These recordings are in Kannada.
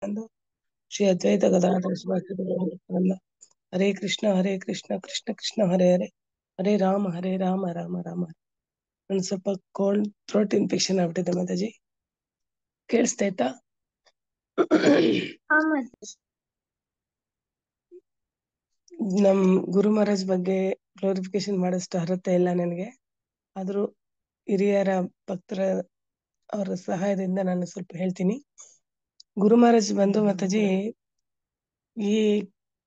ಎಂದು ಶ್ರೀ ಅದ್ವೈತ ಗದಾಧರ ಶ್ರೀವಾಸದಿ ಹರೇ ಕೃಷ್ಣ ಕೃಷ್ಣ ಕೃಷ್ಣ ಹರೇ ಹರೇ ಹರೇ ರಾಮ ರಾಮ ರಾಮ. ನನ್ ಸ್ವಲ್ಪ ಕೋಲ್ಡ್ ಥ್ರೋಟ್ ಇನ್ಫೆಕ್ಷನ್ ಆಗ್ಬಿಟ್ಟಿದೆ ಮಾತಾಜಿ, ಕೇಳಿಸ್ತಾ ಆಯ್ತಾ? ನಮ್ ಗುರು ಮಹಾರಾಜ್ ಬಗ್ಗೆ ಗ್ಲೋರಿಫಿಕೇಶನ್ ಮಾಡೋಷ್ಟು ಅರ್ಹತೆ ಇಲ್ಲ ನನಗೆ. ಆದ್ರೂ ಹಿರಿಯರ ಭಕ್ತರ ಅವರ ಸಹಾಯದಿಂದ ನಾನು ಸ್ವಲ್ಪ ಹೇಳ್ತೀನಿ. ಗುರು ಮಹಾರಾಜ್ ಬಂದು ಮಾತಾಜಿ ಈ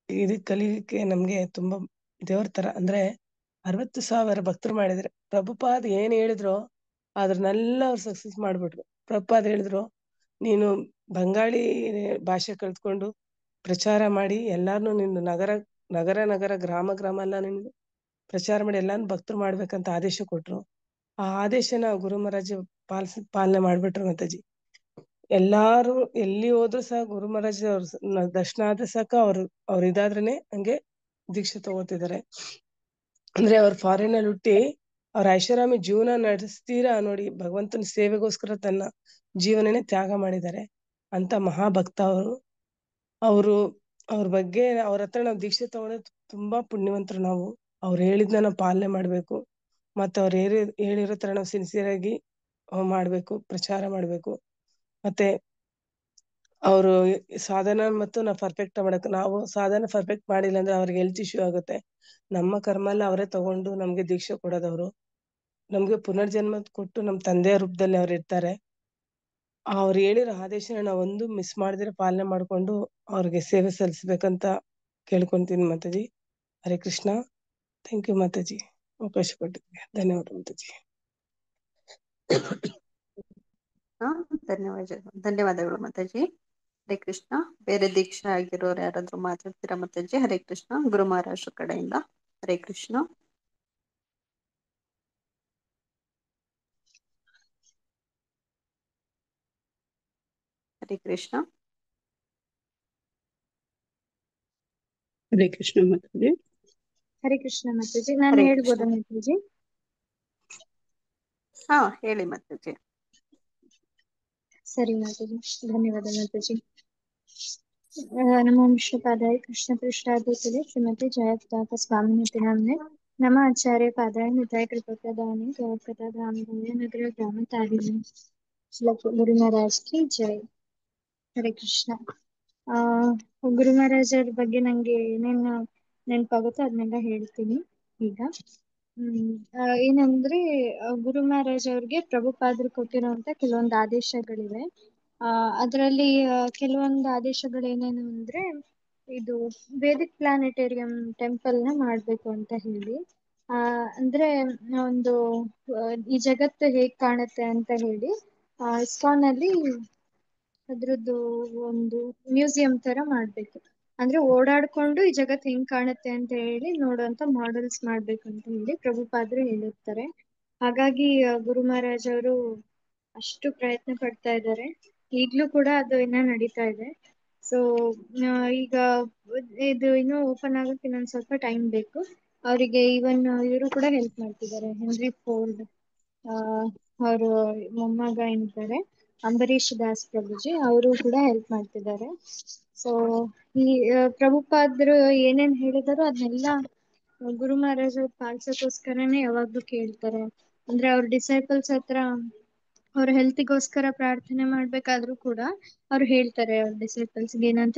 ಇದು ಕಲಿಲಿಕ್ಕೆ ನಮ್ಗೆ ತುಂಬಾ ದೇವ್ರ ತರ. ಅಂದ್ರೆ 60,000 ಭಕ್ತರು ಮಾಡಿದ್ರೆ ಪ್ರಭುಪಾದ್ ಏನ್ ಹೇಳಿದ್ರು ಅದ್ರನ್ನೆಲ್ಲ ಅವ್ರು ಸಕ್ಸಸ್ ಮಾಡ್ಬಿಟ್ರು. ಪ್ರಭುಪಾದ್ ಹೇಳಿದ್ರು, ನೀನು ಬಂಗಾಳಿ ಭಾಷೆ ಕಲ್ತ್ಕೊಂಡು ಪ್ರಚಾರ ಮಾಡಿ ಎಲ್ಲಾರ್ನು ನಿನ್ನ ನಗರ ಗ್ರಾಮ ಎಲ್ಲ ನಿನ್ನ ಪ್ರಚಾರ ಮಾಡಿ ಎಲ್ಲಾನು ಭಕ್ತರು ಮಾಡ್ಬೇಕಂತ ಆದೇಶ ಕೊಟ್ರು. ಆ ಆದೇಶನ ಗುರು ಮಹಾರಾಜ್ ಪಾಲನೆ ಮಾಡ್ಬಿಟ್ರು ಮಾತಾಜಿ. ಎಲ್ಲಾರು ಎಲ್ಲಿ ಹೋದ್ರು ಸಹ ಗುರು ಮಹಾರಾಜ್ ಅವ್ರ ದರ್ಶನ ಆದ್ರೆ ಸಾಕ ಅವ್ರು ಇದಾದ್ರೇನೆ ಹಂಗೆ ದೀಕ್ಷೆ ತಗೋತಿದ್ದಾರೆ. ಅಂದ್ರೆ ಅವ್ರ ಫಾರಿನ್ ಅಲ್ಲಿ ಹುಟ್ಟಿ ಅವ್ರ ಐಷಾರಾಮಿ ಜೀವನ ನಡೆಸ್ತೀರಾ ನೋಡಿ, ಭಗವಂತನ ಸೇವೆಗೋಸ್ಕರ ತನ್ನ ಜೀವನನೇ ತ್ಯಾಗ ಮಾಡಿದ್ದಾರೆ ಅಂತ ಮಹಾಭಕ್ತ ಅವ್ರ ಬಗ್ಗೆ ಅವ್ರ ಹತ್ರ ನಾವು ದೀಕ್ಷೆ ತಗೊಳೋದು ತುಂಬಾ ಪುಣ್ಯವಂತರು. ನಾವು ಅವ್ರು ಹೇಳಿದ್ನ ನಾವು ಪಾಲನೆ ಮಾಡ್ಬೇಕು, ಮತ್ತೆ ಅವ್ರು ಹೇಳಿರೋ ತರ ನಾವು ಸಿನ್ಸಿಯರ್ ಆಗಿ ಮಾಡ್ಬೇಕು, ಪ್ರಚಾರ ಮಾಡ್ಬೇಕು. ಮತ್ತೆ ಅವರು ಸಾಧನ ಮತ್ತು ನಾವು ಪರ್ಫೆಕ್ಟ್ ಮಾಡಬೇಕು. ನಾವು ಸಾಧನ ಪರ್ಫೆಕ್ಟ್ ಮಾಡಿಲ್ಲ ಅಂದ್ರೆ ಅವ್ರಿಗೆ ಹೆಲ್ತ್ ಇಶ್ಯೂ ಆಗುತ್ತೆ. ನಮ್ಮ ಕರ್ಮ ಎಲ್ಲ ಅವರೇ ತಗೊಂಡು ನಮ್ಗೆ ದೀಕ್ಷೆ ಕೊಡೋದವ್ರು. ನಮ್ಗೆ ಪುನರ್ಜನ್ಮ ಕೊಟ್ಟು ನಮ್ ತಂದೆಯ ರೂಪದಲ್ಲಿ ಅವ್ರು ಇರ್ತಾರೆ. ಅವ್ರು ಹೇಳಿರೋ ಆದೇಶನ ನಾವು ಒಂದು ಮಿಸ್ ಮಾಡದಿರ ಪಾಲನೆ ಮಾಡ್ಕೊಂಡು ಅವ್ರಿಗೆ ಸೇವೆ ಸಲ್ಲಿಸ್ಬೇಕಂತ ಕೇಳ್ಕೊಂತೀನಿ ಮಾತಾಜಿ. ಹರೇ ಕೃಷ್ಣ. ಥ್ಯಾಂಕ್ ಯು ಮಾತಾಜಿ, ಅವಕಾಶ ಕೊಟ್ಟಿದ್ದೆ. ಧನ್ಯವಾದ ಮಾತಾಜಿ. ಧನ್ಯವಾದಗಳು ಮಾತಾಜಿ. ಹರೇ ಕೃಷ್ಣ. ಬೇರೆ ದೀಕ್ಷಾ ಆಗಿರೋರು ಯಾರಾದ್ರೂ ಮಾತಾಡ್ತೀರಾ ಮಾತಾಜಿ? ಹರೇ ಕೃಷ್ಣ. ಗುರು ಮಹಾರಾಷ್ಟ್ರ ಕಡೆಯಿಂದ ಹರೇ ಕೃಷ್ಣ. ಹರೇ ಕೃಷ್ಣ. ಹರೇ ಕೃಷ್ಣ ಮಾತಾಜಿ. ಹರೇ ಕೃಷ್ಣ ಮಾತಾಜಿ. ನಾನು ಹೇಳ್ಬೋದಾ ಮಾತಾಜಿ? ಹಾ ಹೇಳಿ ಮಾತಾಜಿ. ಸರಿ ಮಾತಾಜಿ, ಧನ್ಯವಾದ ಮಾತಾಜಿ. ನಮೋ ವಿಷ್ಣುಪಾದಾಯ ಕೃಷ್ಣ ಪೃಷ್ಠಾಧೀತಲೆ ಶ್ರೀಮತಿ ಜಯಪ್ರದಾಕ ಸ್ವಾಮಿನಿತಿ ನಾಮ್ನೆ ನಮ ಆಚಾರ್ಯ ಪಾದಾಯ ನಿತಾಯ ಕೃಪದಾನಿ ಗೌರಕಥಾ ಧಾಮಧನ್ಯ ನಗರ ಗ್ರಾಮ ತಾರಿಣಿ ಗುರು ಮಹಾರಾಜ್ ಕಿ ಜೈ. ಹರೇ ಕೃಷ್ಣ. ಗುರು ಮಹಾರಾಜರ ಬಗ್ಗೆ ನಂಗೆ ಏನೇನು ನೆನಪಾಗುತ್ತೋ ಅದನ್ನೆಲ್ಲ ಹೇಳ್ತೀನಿ ಈಗ. ಏನಂದ್ರೆ ಗುರು ಮಹಾರಾಜ್ ಅವ್ರಿಗೆ ಪ್ರಭುಪಾದರು ಕೊಟ್ಟಿರುವಂತ ಕೆಲವೊಂದು ಆದೇಶಗಳಿವೆ. ಅದರಲ್ಲಿ ಕೆಲವೊಂದು ಆದೇಶಗಳು ಏನೇನು ಅಂದ್ರೆ, ಇದು ವೇದಿಕ್ ಪ್ಲಾನೆಟೇರಿಯಂ ಟೆಂಪಲ್ ನ ಮಾಡ್ಬೇಕು ಅಂತ ಹೇಳಿ. ಅಂದ್ರೆ ಒಂದು ಈ ಜಗತ್ತು ಹೇಗ್ ಕಾಣುತ್ತೆ ಅಂತ ಹೇಳಿ ಇಸ್ಕಾನ್ ಅಲ್ಲಿ ಅದ್ರದ್ದು ಒಂದು ಮ್ಯೂಸಿಯಂ ತರ ಮಾಡ್ಬೇಕು. ಅಂದ್ರೆ ಓಡಾಡ್ಕೊಂಡು ಈ ಜಗತ್ ಹೆಂಗ್ ಕಾಣುತ್ತೆ ಅಂತ ಹೇಳಿ ನೋಡುವಂತ ಮಾಡೆಲ್ಸ್ ಮಾಡ್ಬೇಕು ಅಂತ ಹೇಳಿ ಪ್ರಭುಪಾದರು ಹೇಳಿರ್ತಾರೆ. ಹಾಗಾಗಿ ಗುರು ಮಹಾರಾಜ್ ಅವರು ಅಷ್ಟು ಪ್ರಯತ್ನ ಪಡ್ತಾ ಇದ್ದಾರೆ. ಈಗ್ಲೂ ಕೂಡ ಅದು ಇನ್ನ ನಡೀತಾ ಇದೆ. ಸೊ ಈಗ ಇದು ಇನ್ನೂ ಓಪನ್ ಆಗಕ್ಕೆ ಇನ್ನೊಂದ್ ಸ್ವಲ್ಪ ಟೈಮ್ ಬೇಕು. ಅವರಿಗೆ ಈವನ್ ಇವರು ಕೂಡ ಹೆಲ್ಪ್ ಮಾಡ್ತಿದ್ದಾರೆ. ಹೆನ್ರಿ ಫೋರ್ಡ್ ಅವರು ಮೊಮ್ಮಗ ಏನಿದ್ದಾರೆ ಅಂಬರೀಶ್ ದಾಸ್ ಪ್ರಭುಜಿ, ಅವರು ಕೂಡ ಹೆಲ್ಪ್ ಮಾಡ್ತಿದ್ದಾರೆ. ಸೊ ಈ ಪ್ರಭುಪಾದರು ಏನೇನ್ ಹೇಳಿದಾರೋ ಅದನ್ನೆಲ್ಲ ಗುರು ಮಹಾರಾಜ್ ಅವ್ರು ಪಾಲ್ಸಕ್ಕೋಸ್ಕರನೇ ಯಾವಾಗ್ಲೂ ಕೇಳ್ತಾರೆ. ಅಂದ್ರೆ ಅವ್ರ ಡಿಸೈಪಲ್ಸ್ ಹತ್ರ ಅವ್ರ ಹೆಲ್ತಿಗೋಸ್ಕರ ಪ್ರಾರ್ಥನೆ ಮಾಡ್ಬೇಕಾದ್ರೂ ಕೂಡ ಅವ್ರು ಹೇಳ್ತಾರೆ ಅವ್ರ ಡಿಸೈಪಲ್ಸ್ಗೆ ಏನಂತ,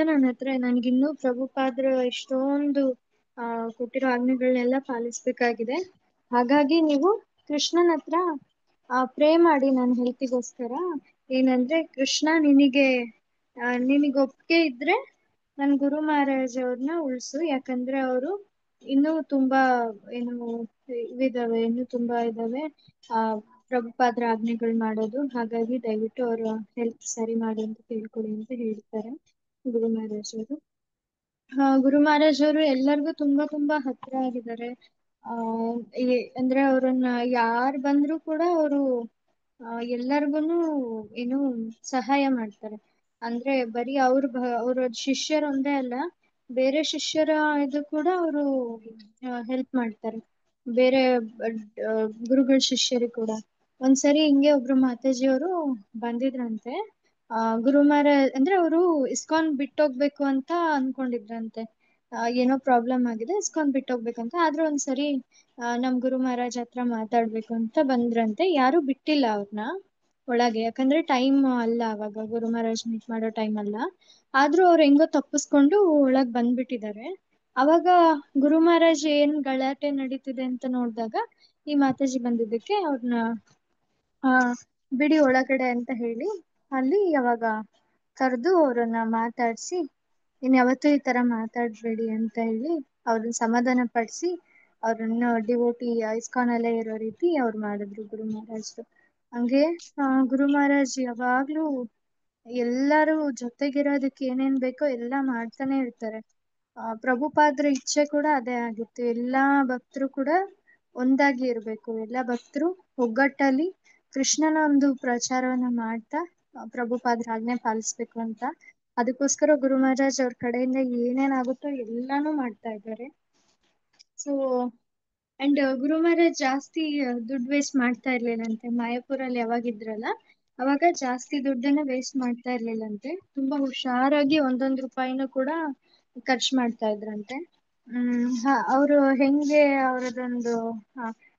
ನನ್ಗಿನ್ನೂ ಪ್ರಭುಪಾದರು ಇಷ್ಟೊಂದು ಕೊಟ್ಟಿರೋ ಆಜ್ಞೆಗಳನ್ನೆಲ್ಲ ಪಾಲಿಸ್ಬೇಕಾಗಿದೆ. ಹಾಗಾಗಿ ನೀವು ಕೃಷ್ಣನ ಹತ್ರ ಪ್ರೇ ಮಾಡಿ ನನ್ನ ಹೆಲ್ತಿಗೋಸ್ಕರ. ಏನಂದ್ರೆ ಕೃಷ್ಣ ನಿನಗೆ ಒಪ್ಪಿಗೆ ಇದ್ರೆ ನನ್ ಗುರು ಮಹಾರಾಜ್ ಅವ್ರನ್ನ ಉಳ್ಸು. ಯಾಕಂದ್ರೆ ಅವರು ಇನ್ನೂ ತುಂಬಾ ಇನ್ನು ತುಂಬಾ ಇದಾವೆ ಪ್ರಭುಪಾದರ ಆಜ್ಞೆಗಳು ಮಾಡೋದು. ಹಾಗಾಗಿ ದಯವಿಟ್ಟು ಅವ್ರ ಹೆಲ್ತ್ ಸರಿ ಮಾಡಿ ಅಂತ ಕೇಳ್ಕೊಡಿ ಅಂತ ಹೇಳ್ತಾರೆ ಗುರು ಮಹಾರಾಜ್ ಅವರು. ಗುರು ಮಹಾರಾಜ್ ಅವರು ಎಲ್ಲರಿಗೂ ತುಂಬಾ ತುಂಬಾ ಹತ್ರ ಆಗಿದ್ದಾರೆ. ಅಂದ್ರೆ ಅವ್ರನ್ನ ಯಾರು ಬಂದ್ರು ಕೂಡ ಅವರು ಎಲ್ಲರಿಗೂನು ಸಹಾಯ ಮಾಡ್ತಾರೆ. ಅಂದ್ರೆ ಬರೀ ಅವ್ರ ಶಿಷ್ಯರು ಒಂದೇ ಅಲ್ಲ, ಬೇರೆ ಶಿಷ್ಯರ ಇದು ಕೂಡ ಅವರು ಹೆಲ್ಪ್ ಮಾಡ್ತಾರೆ, ಬೇರೆ ಗುರುಗಳ ಶಿಷ್ಯರು ಕೂಡ. ಒಂದ್ಸರಿ ಹಿಂಗೆ ಒಬ್ರು ಮಾತಾಜಿಯವರು ಬಂದಿದ್ರಂತೆ. ಗುರುಮಾರ ಅಂದ್ರೆ ಅವರು ಇಸ್ಕಾನ್ ಬಿಟ್ಟೋಗ್ಬೇಕು ಅಂತ ಅನ್ಕೊಂಡಿದ್ರಂತೆ. ಏನೋ ಪ್ರಾಬ್ಲಮ್ ಆಗಿದೆ, ಇಸ್ಕಾನ್ ಬಿಟ್ಟೋಗ್ಬೇಕಂತ. ಆದ್ರೆ ಒಂದ್ಸರಿ ನಮ್ ಗುರು ಮಹಾರಾಜ್ ಹತ್ರ ಮಾತಾಡ್ಬೇಕು ಅಂತ ಬಂದ್ರಂತೆ. ಯಾರು ಬಿಟ್ಟಿಲ್ಲ ಅವ್ರನ್ನ ಒಳಗೆ, ಯಾಕಂದ್ರೆ ಟೈಮ್ ಅಲ್ಲ ಅವಾಗ, ಗುರು ಮಹಾರಾಜ್ ಮೀಟ್ ಮಾಡೋ ಟೈಮ್ ಅಲ್ಲ. ಆದ್ರೂ ಅವ್ರು ಹೆಂಗೋ ತಪ್ಪಿಸ್ಕೊಂಡು ಒಳಗ್ ಬಂದ್ಬಿಟ್ಟಿದ್ದಾರೆ. ಅವಾಗ ಗುರು ಮಹಾರಾಜ್ ಏನ್ ಗಲಾಟೆ ನಡೀತಿದೆ ಅಂತ ನೋಡಿದಾಗ ಈ ಮಾತಾಜಿ ಬಂದಿದ್ದಕ್ಕೆ ಅವ್ರನ್ನ ಆ ಬಿಡಿ ಒಳಗಡೆ ಅಂತ ಹೇಳಿ ಅಲ್ಲಿ ಅವಾಗ ಕರೆದು ಅವ್ರನ್ನ ಮಾತಾಡ್ಸಿ, ಇನ್ ಯಾವತ್ತೂ ಈ ತರ ಮಾತಾಡ್ಬೇಡಿ ಅಂತ ಹೇಳಿ ಅವ್ರನ್ನ ಸಮಾಧಾನ ಪಡಿಸಿ ಅವ್ರನ್ನ ಡಿವೋಟಿ ಇಸ್ಕಾನ್ ಅಲ್ಲೇ ಇರೋ ರೀತಿ ಅವ್ರು ಮಾಡಿದ್ರು ಗುರು ಮಹಾರಾಜ್ರು. ಹಂಗೆ ಗುರು ಮಹಾರಾಜ್ ಯಾವಾಗ್ಲೂ ಎಲ್ಲರೂ ಜೊತೆಗಿರೋದಕ್ಕೆ ಏನೇನ್ ಬೇಕೋ ಎಲ್ಲಾ ಮಾಡ್ತಾನೆ ಇರ್ತಾರೆ. ಪ್ರಭುಪಾದ್ರ ಇಚ್ಛೆ ಕೂಡ ಅದೇ ಆಗಿತ್ತು. ಎಲ್ಲಾ ಭಕ್ತರು ಕೂಡ ಒಂದಾಗಿ ಇರ್ಬೇಕು, ಎಲ್ಲಾ ಭಕ್ತರು ಒಗ್ಗಟ್ಟಲ್ಲಿ ಕೃಷ್ಣನ ಒಂದು ಪ್ರಚಾರವನ್ನ ಮಾಡ್ತಾ ಪ್ರಭುಪಾದ್ರ ಆಜ್ಞೆ ಪಾಲಿಸ್ಬೇಕು ಅಂತ. ಅದಕ್ಕೋಸ್ಕರ ಗುರು ಮಹಾರಾಜ್ ಅವ್ರ ಕಡೆಯಿಂದ ಏನೇನಾಗುತ್ತೋ ಎಲ್ಲಾನು ಮಾಡ್ತಾ ಇದ್ದಾರೆ. ಸೊ ಅಂಡ್ ಗುರು ಮಹಾರಾಜ್ ಜಾಸ್ತಿ ದುಡ್ಡು ವೇಸ್ಟ್ ಮಾಡ್ತಾ ಇರ್ಲಿಲ್ಲಂತೆ. ಮಾಯಾಪುರಲ್ಲಿ ಯಾವಾಗಿದ್ರಲ್ಲ ಅವಾಗ ಜಾಸ್ತಿ ದುಡ್ಡನ್ನ ವೇಸ್ಟ್ ಮಾಡ್ತಾ ಇರ್ಲಿಲ್ಲಂತೆ. ತುಂಬಾ ಹುಷಾರಾಗಿ ಒಂದೊಂದ್ ರೂಪಾಯಿನೂ ಕೂಡ ಖರ್ಚು ಮಾಡ್ತಾ ಇದ್ರಂತೆ. ಅವರು ಹೆಂಗೆ ಅವರದೊಂದು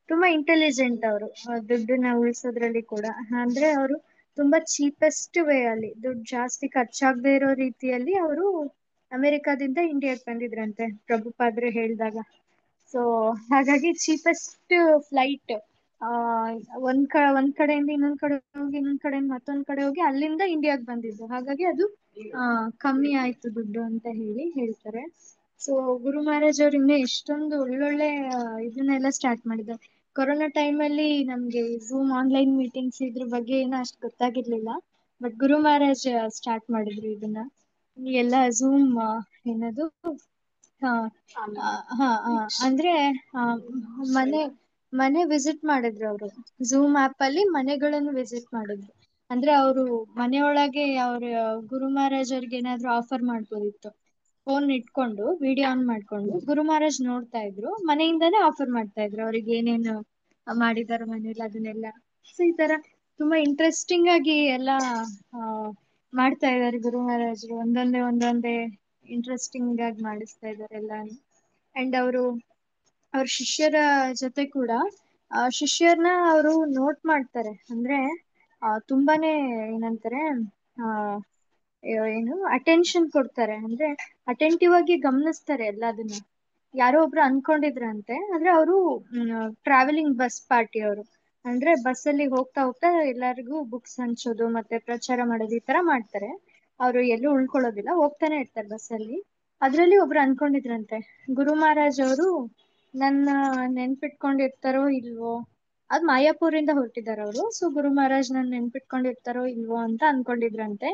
ತುಂಬಾ ಇಂಟೆಲಿಜೆಂಟ್ ಅವರು ದುಡ್ಡನ್ನ ಉಳಿಸೋದ್ರಲ್ಲಿ ಕೂಡ. ಅಂದ್ರೆ ಅವರು ತುಂಬಾ ಚೀಪೆಸ್ಟ್ ವೇ ಅಲ್ಲಿ ದುಡ್ಡು ಜಾಸ್ತಿ ಖರ್ಚಾಗದೆ ಇರೋ ರೀತಿಯಲ್ಲಿ ಅವರು ಅಮೆರಿಕಾದಿಂದ ಇಂಡಿಯಾಗ್ ಬಂದಿದ್ರಂತೆ ಪ್ರಭುಪಾದ್ರು ಹೇಳ್ದಾಗ. ಸೊ ಹಾಗಾಗಿ ಚೀಪೆಸ್ಟ್ ಫ್ಲೈಟ್ ಆ ಒಂದ್ ಕಡೆಯಿಂದ ಇನ್ನೊಂದ್ ಕಡೆ ಹೋಗಿ, ಇನ್ನೊಂದ್ ಕಡೆಯಿಂದ ಮತ್ತೊಂದ್ ಕಡೆ ಹೋಗಿ, ಅಲ್ಲಿಂದ ಇಂಡಿಯಾಗ್ ಬಂದಿದ್ದು. ಹಾಗಾಗಿ ಅದು ಕಮ್ಮಿ ಆಯ್ತು ದುಡ್ಡು ಅಂತ ಹೇಳಿ ಹೇಳ್ತಾರೆ. ಸೊ ಗುರು ಮಹಾರಾಜ್ ಅವ್ರು ಇನ್ನೂ ಎಷ್ಟೊಂದು ಒಳ್ಳೊಳ್ಳೆ ಇದನ್ನೆಲ್ಲ ಸ್ಟಾರ್ಟ್ ಮಾಡಿದ್ದಾರೆ. ಕೊರೋನಾ ಟೈಮ್ ಅಲ್ಲಿ ನಮ್ಗೆ ಝೂಮ್ ಆನ್ಲೈನ್ ಮೀಟಿಂಗ್ಸ್ ಇದ್ರ ಬಗ್ಗೆ ಏನೋ ಅಷ್ಟು ಗೊತ್ತಾಗಿರ್ಲಿಲ್ಲ. ಬಟ್ ಗುರು ಮಹಾರಾಜ್ ಸ್ಟಾರ್ಟ್ ಮಾಡಿದ್ರು ಇದನ್ನ. ಎಲ್ಲ ಝೂಮ್ ಏನದು ಹಾ ಅಂದ್ರೆ ಮನೆ ಮನೆ ವಿಸಿಟ್ ಮಾಡಿದ್ರು ಅವರು. ಝೂಮ್ ಆಪ್ ಅಲ್ಲಿ ಮನೆಗಳನ್ನು ವಿಸಿಟ್ ಮಾಡಿದ್ರು. ಅಂದ್ರೆ ಅವರು ಮನೆಯೊಳಗೆ ಅವ್ರ ಗುರು ಮಹಾರಾಜ್ ಅವ್ರಿಗೆ ಏನಾದ್ರು ಆಫರ್ ಮಾಡ್ಬೋದಿತ್ತು. ಫೋನ್ ಇಟ್ಕೊಂಡು ವಿಡಿಯೋ ಆನ್ ಮಾಡ್ಕೊಂಡು ಗುರು ಮಹಾರಾಜ್ ನೋಡ್ತಾ ಇದ್ರು, ಮನೆಯಿಂದಾನೇ ಆಫರ್ ಮಾಡ್ತಾ ಇದ್ರು ಅವ್ರಿಗೆ ಏನೇನು ಮಾಡಿದಾರೋ ಮನೇಲಿ ಅದನ್ನೆಲ್ಲ. ಸೊ ಈ ತರ ತುಂಬಾ ಇಂಟ್ರೆಸ್ಟಿಂಗ್ ಆಗಿ ಎಲ್ಲಾ ಮಾಡ್ತಾ ಇದ್ದಾರೆ ಗುರು ಮಹಾರಾಜರು. ಒಂದೊಂದೇ ಇಂಟ್ರೆಸ್ಟಿಂಗ್ ಆಗಿ ಮಾಡಿಸ್ತಾ ಇದ್ದಾರೆ ಎಲ್ಲಾನು. ಅಂಡ್ ಅವ್ರ ಶಿಷ್ಯರ ಜೊತೆ ಕೂಡ ಶಿಷ್ಯರ್ನ ಅವರು ನೋಟ್ ಮಾಡ್ತಾರೆ. ಅಂದ್ರೆ ತುಂಬಾನೇ ಏನಂತಾರೆ ಆ ಏನು ಅಟೆನ್ಷನ್ ಕೊಡ್ತಾರೆ. ಅಂದ್ರೆ ಅಟೆಂಟಿವ್ ಆಗಿ ಗಮನಿಸ್ತಾರೆ ಎಲ್ಲದನ್ನ. ಯಾರೋ ಒಬ್ರು ಅನ್ಕೊಂಡಿದ್ರಂತೆ, ಅಂದ್ರೆ ಅವರು ಟ್ರಾವೆಲಿಂಗ್ ಬಸ್ ಪಾರ್ಟಿ ಅವರು. ಅಂದ್ರೆ ಬಸ್ ಅಲ್ಲಿ ಹೋಗ್ತಾ ಹೋಗ್ತಾ ಎಲ್ಲರಿಗೂ ಬುಕ್ಸ್ ಹಂಚೋದು ಮತ್ತೆ ಪ್ರಚಾರ ಮಾಡೋದು ಈ ತರ ಮಾಡ್ತಾರೆ. ಅವರು ಎಲ್ಲೂ ಉಳ್ಕೊಳ್ಳೋದಿಲ್ಲ, ಹೋಗ್ತಾನೆ ಇರ್ತಾರೆ ಬಸ್ಸಲ್ಲಿ. ಅದ್ರಲ್ಲಿ ಒಬ್ರು ಅನ್ಕೊಂಡಿದ್ರಂತೆ, ಗುರು ಮಹಾರಾಜ್ ಅವರು ನನ್ನ ನೆನ್ಪಿಟ್ಕೊಂಡಿರ್ತಾರೋ ಇಲ್ವೋ, ಅದ್ ಮಾಯಾಪುರಿಂದ ಹೊರಟಿದಾರ ಅವರು. ಸೊ ಗುರು ಮಹಾರಾಜ್ ನನ್ ನೆನ್ಪಿಟ್ಕೊಂಡಿರ್ತಾರೋ ಇಲ್ವೋ ಅಂತ ಅನ್ಕೊಂಡಿದ್ರಂತೆ.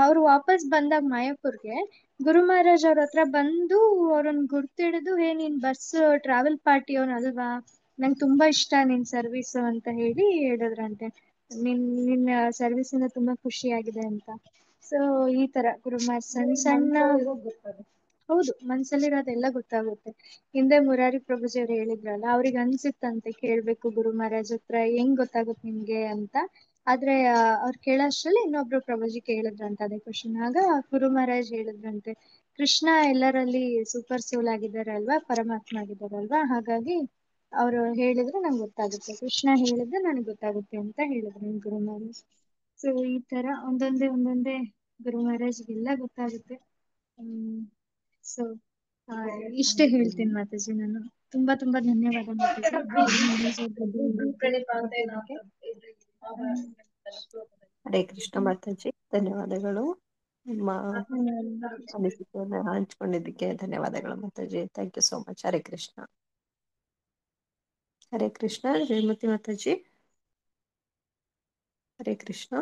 ಅವ್ರು ವಾಪಸ್ ಬಂದಾಗ ಮಾಯಾಪುರ್ಗೆ ಗುರು ಮಹಾರಾಜ್ ಅವ್ರ ಹತ್ರ ಬಂದು ಅವ್ರನ್ನ ಗುರ್ತಿಡಿದು, ಹೇ ನೀನ್ ಬಸ್ ಟ್ರಾವೆಲ್ ಪಾರ್ಟಿ ಅವನ್ ಅಲ್ವಾ, ನಂಗೆ ತುಂಬಾ ಇಷ್ಟ ನಿನ್ ಸರ್ವಿಸ್ ಅಂತ ಹೇಳಿ ಹೇಳಿದ್ರಂತೆ. ನಿನ್ನ ಸರ್ವಿಸ್ ಇಂದ ತುಂಬಾ ಖುಷಿ ಆಗಿದೆ ಅಂತ. ಸೊ ಈ ತರ ಗುರು ಮಹಾರಾಜ್ ಸಣ್ಣ ಸಣ್ಣ ಹೌದು, ಮನ್ಸಲ್ಲಿರೋದೆಲ್ಲ ಗೊತ್ತಾಗುತ್ತೆ. ಹಿಂದೆ ಮುರಾರಿ ಪ್ರಭುಜಿ ಅವ್ರು ಹೇಳಿದ್ರಲ್ಲ, ಅವ್ರಿಗೆ ಅನ್ಸಿತ್ತಂತೆ ಕೇಳ್ಬೇಕು ಗುರು ಮಹಾರಾಜ್ ಹತ್ರ, ಹೆಂಗ್ ಗೊತ್ತಾಗುತ್ತೆ ನಿಮ್ಗೆ ಅಂತ. ಆದ್ರೆ ಅವ್ರು ಕೇಳೋಷ್ಟ್ರಲ್ಲಿ ಇನ್ನೊಬ್ರು ಪ್ರಭುಜಿ ಕೇಳಿದ್ರಂತ ಅದೇ ಕ್ವಶನ್. ಆಗ ಗುರು ಮಹಾರಾಜ್ ಹೇಳಿದ್ರಂತೆ, ಕೃಷ್ಣ ಎಲ್ಲರಲ್ಲಿ ಸೂಪರ್ ಸೋಲ್ ಆಗಿದ್ದಾರೆ ಅಲ್ವಾ, ಪರಮಾತ್ಮ ಆಗಿದ್ದಾರೆ ಅಲ್ವಾ, ಹಾಗಾಗಿ ಅವ್ರು ಹೇಳಿದ್ರೆ ನಂಗೆ ಗೊತ್ತಾಗುತ್ತೆ, ಕೃಷ್ಣ ಹೇಳಿದ್ರೆ ನನಗೆ ಗೊತ್ತಾಗುತ್ತೆ ಅಂತ ಹೇಳಿದ್ರು ಗುರು ಮಹಾರಾಜ್. ಸೊ ಈ ತರ ಒಂದೊಂದೇ ಗುರು ಮಹಾರಾಜ್ಗೆಲ್ಲ ಗೊತ್ತಾಗುತ್ತೆ. ಸೊ ಇಷ್ಟೇ ಹೇಳ್ತೀನಿ ಮಾತಾಜಿ ನಾನು. ತುಂಬಾ ಧನ್ಯವಾದ ಮಾತಾಜಿ ಗುರು ಮಹಾರಾಜ್ ಅವ್ರ ಬಗ್ಗೆ ಮಾತಾಡೋದಕ್ಕೆ. ಹರೇ ಕೃಷ್ಣ ಮಾತಾಜಿ, ಧನ್ಯವಾದಗಳು. ನಿಮ್ಮ ಅನಿಸಿಕೆಯನ್ನು ಹಂಚ್ಕೊಂಡಿದ್ದಕ್ಕೆ ಧನ್ಯವಾದಗಳು Mataji. Thank you so much. Hare Krishna. Hare Krishna Shrimati Mataji. Hare Krishna.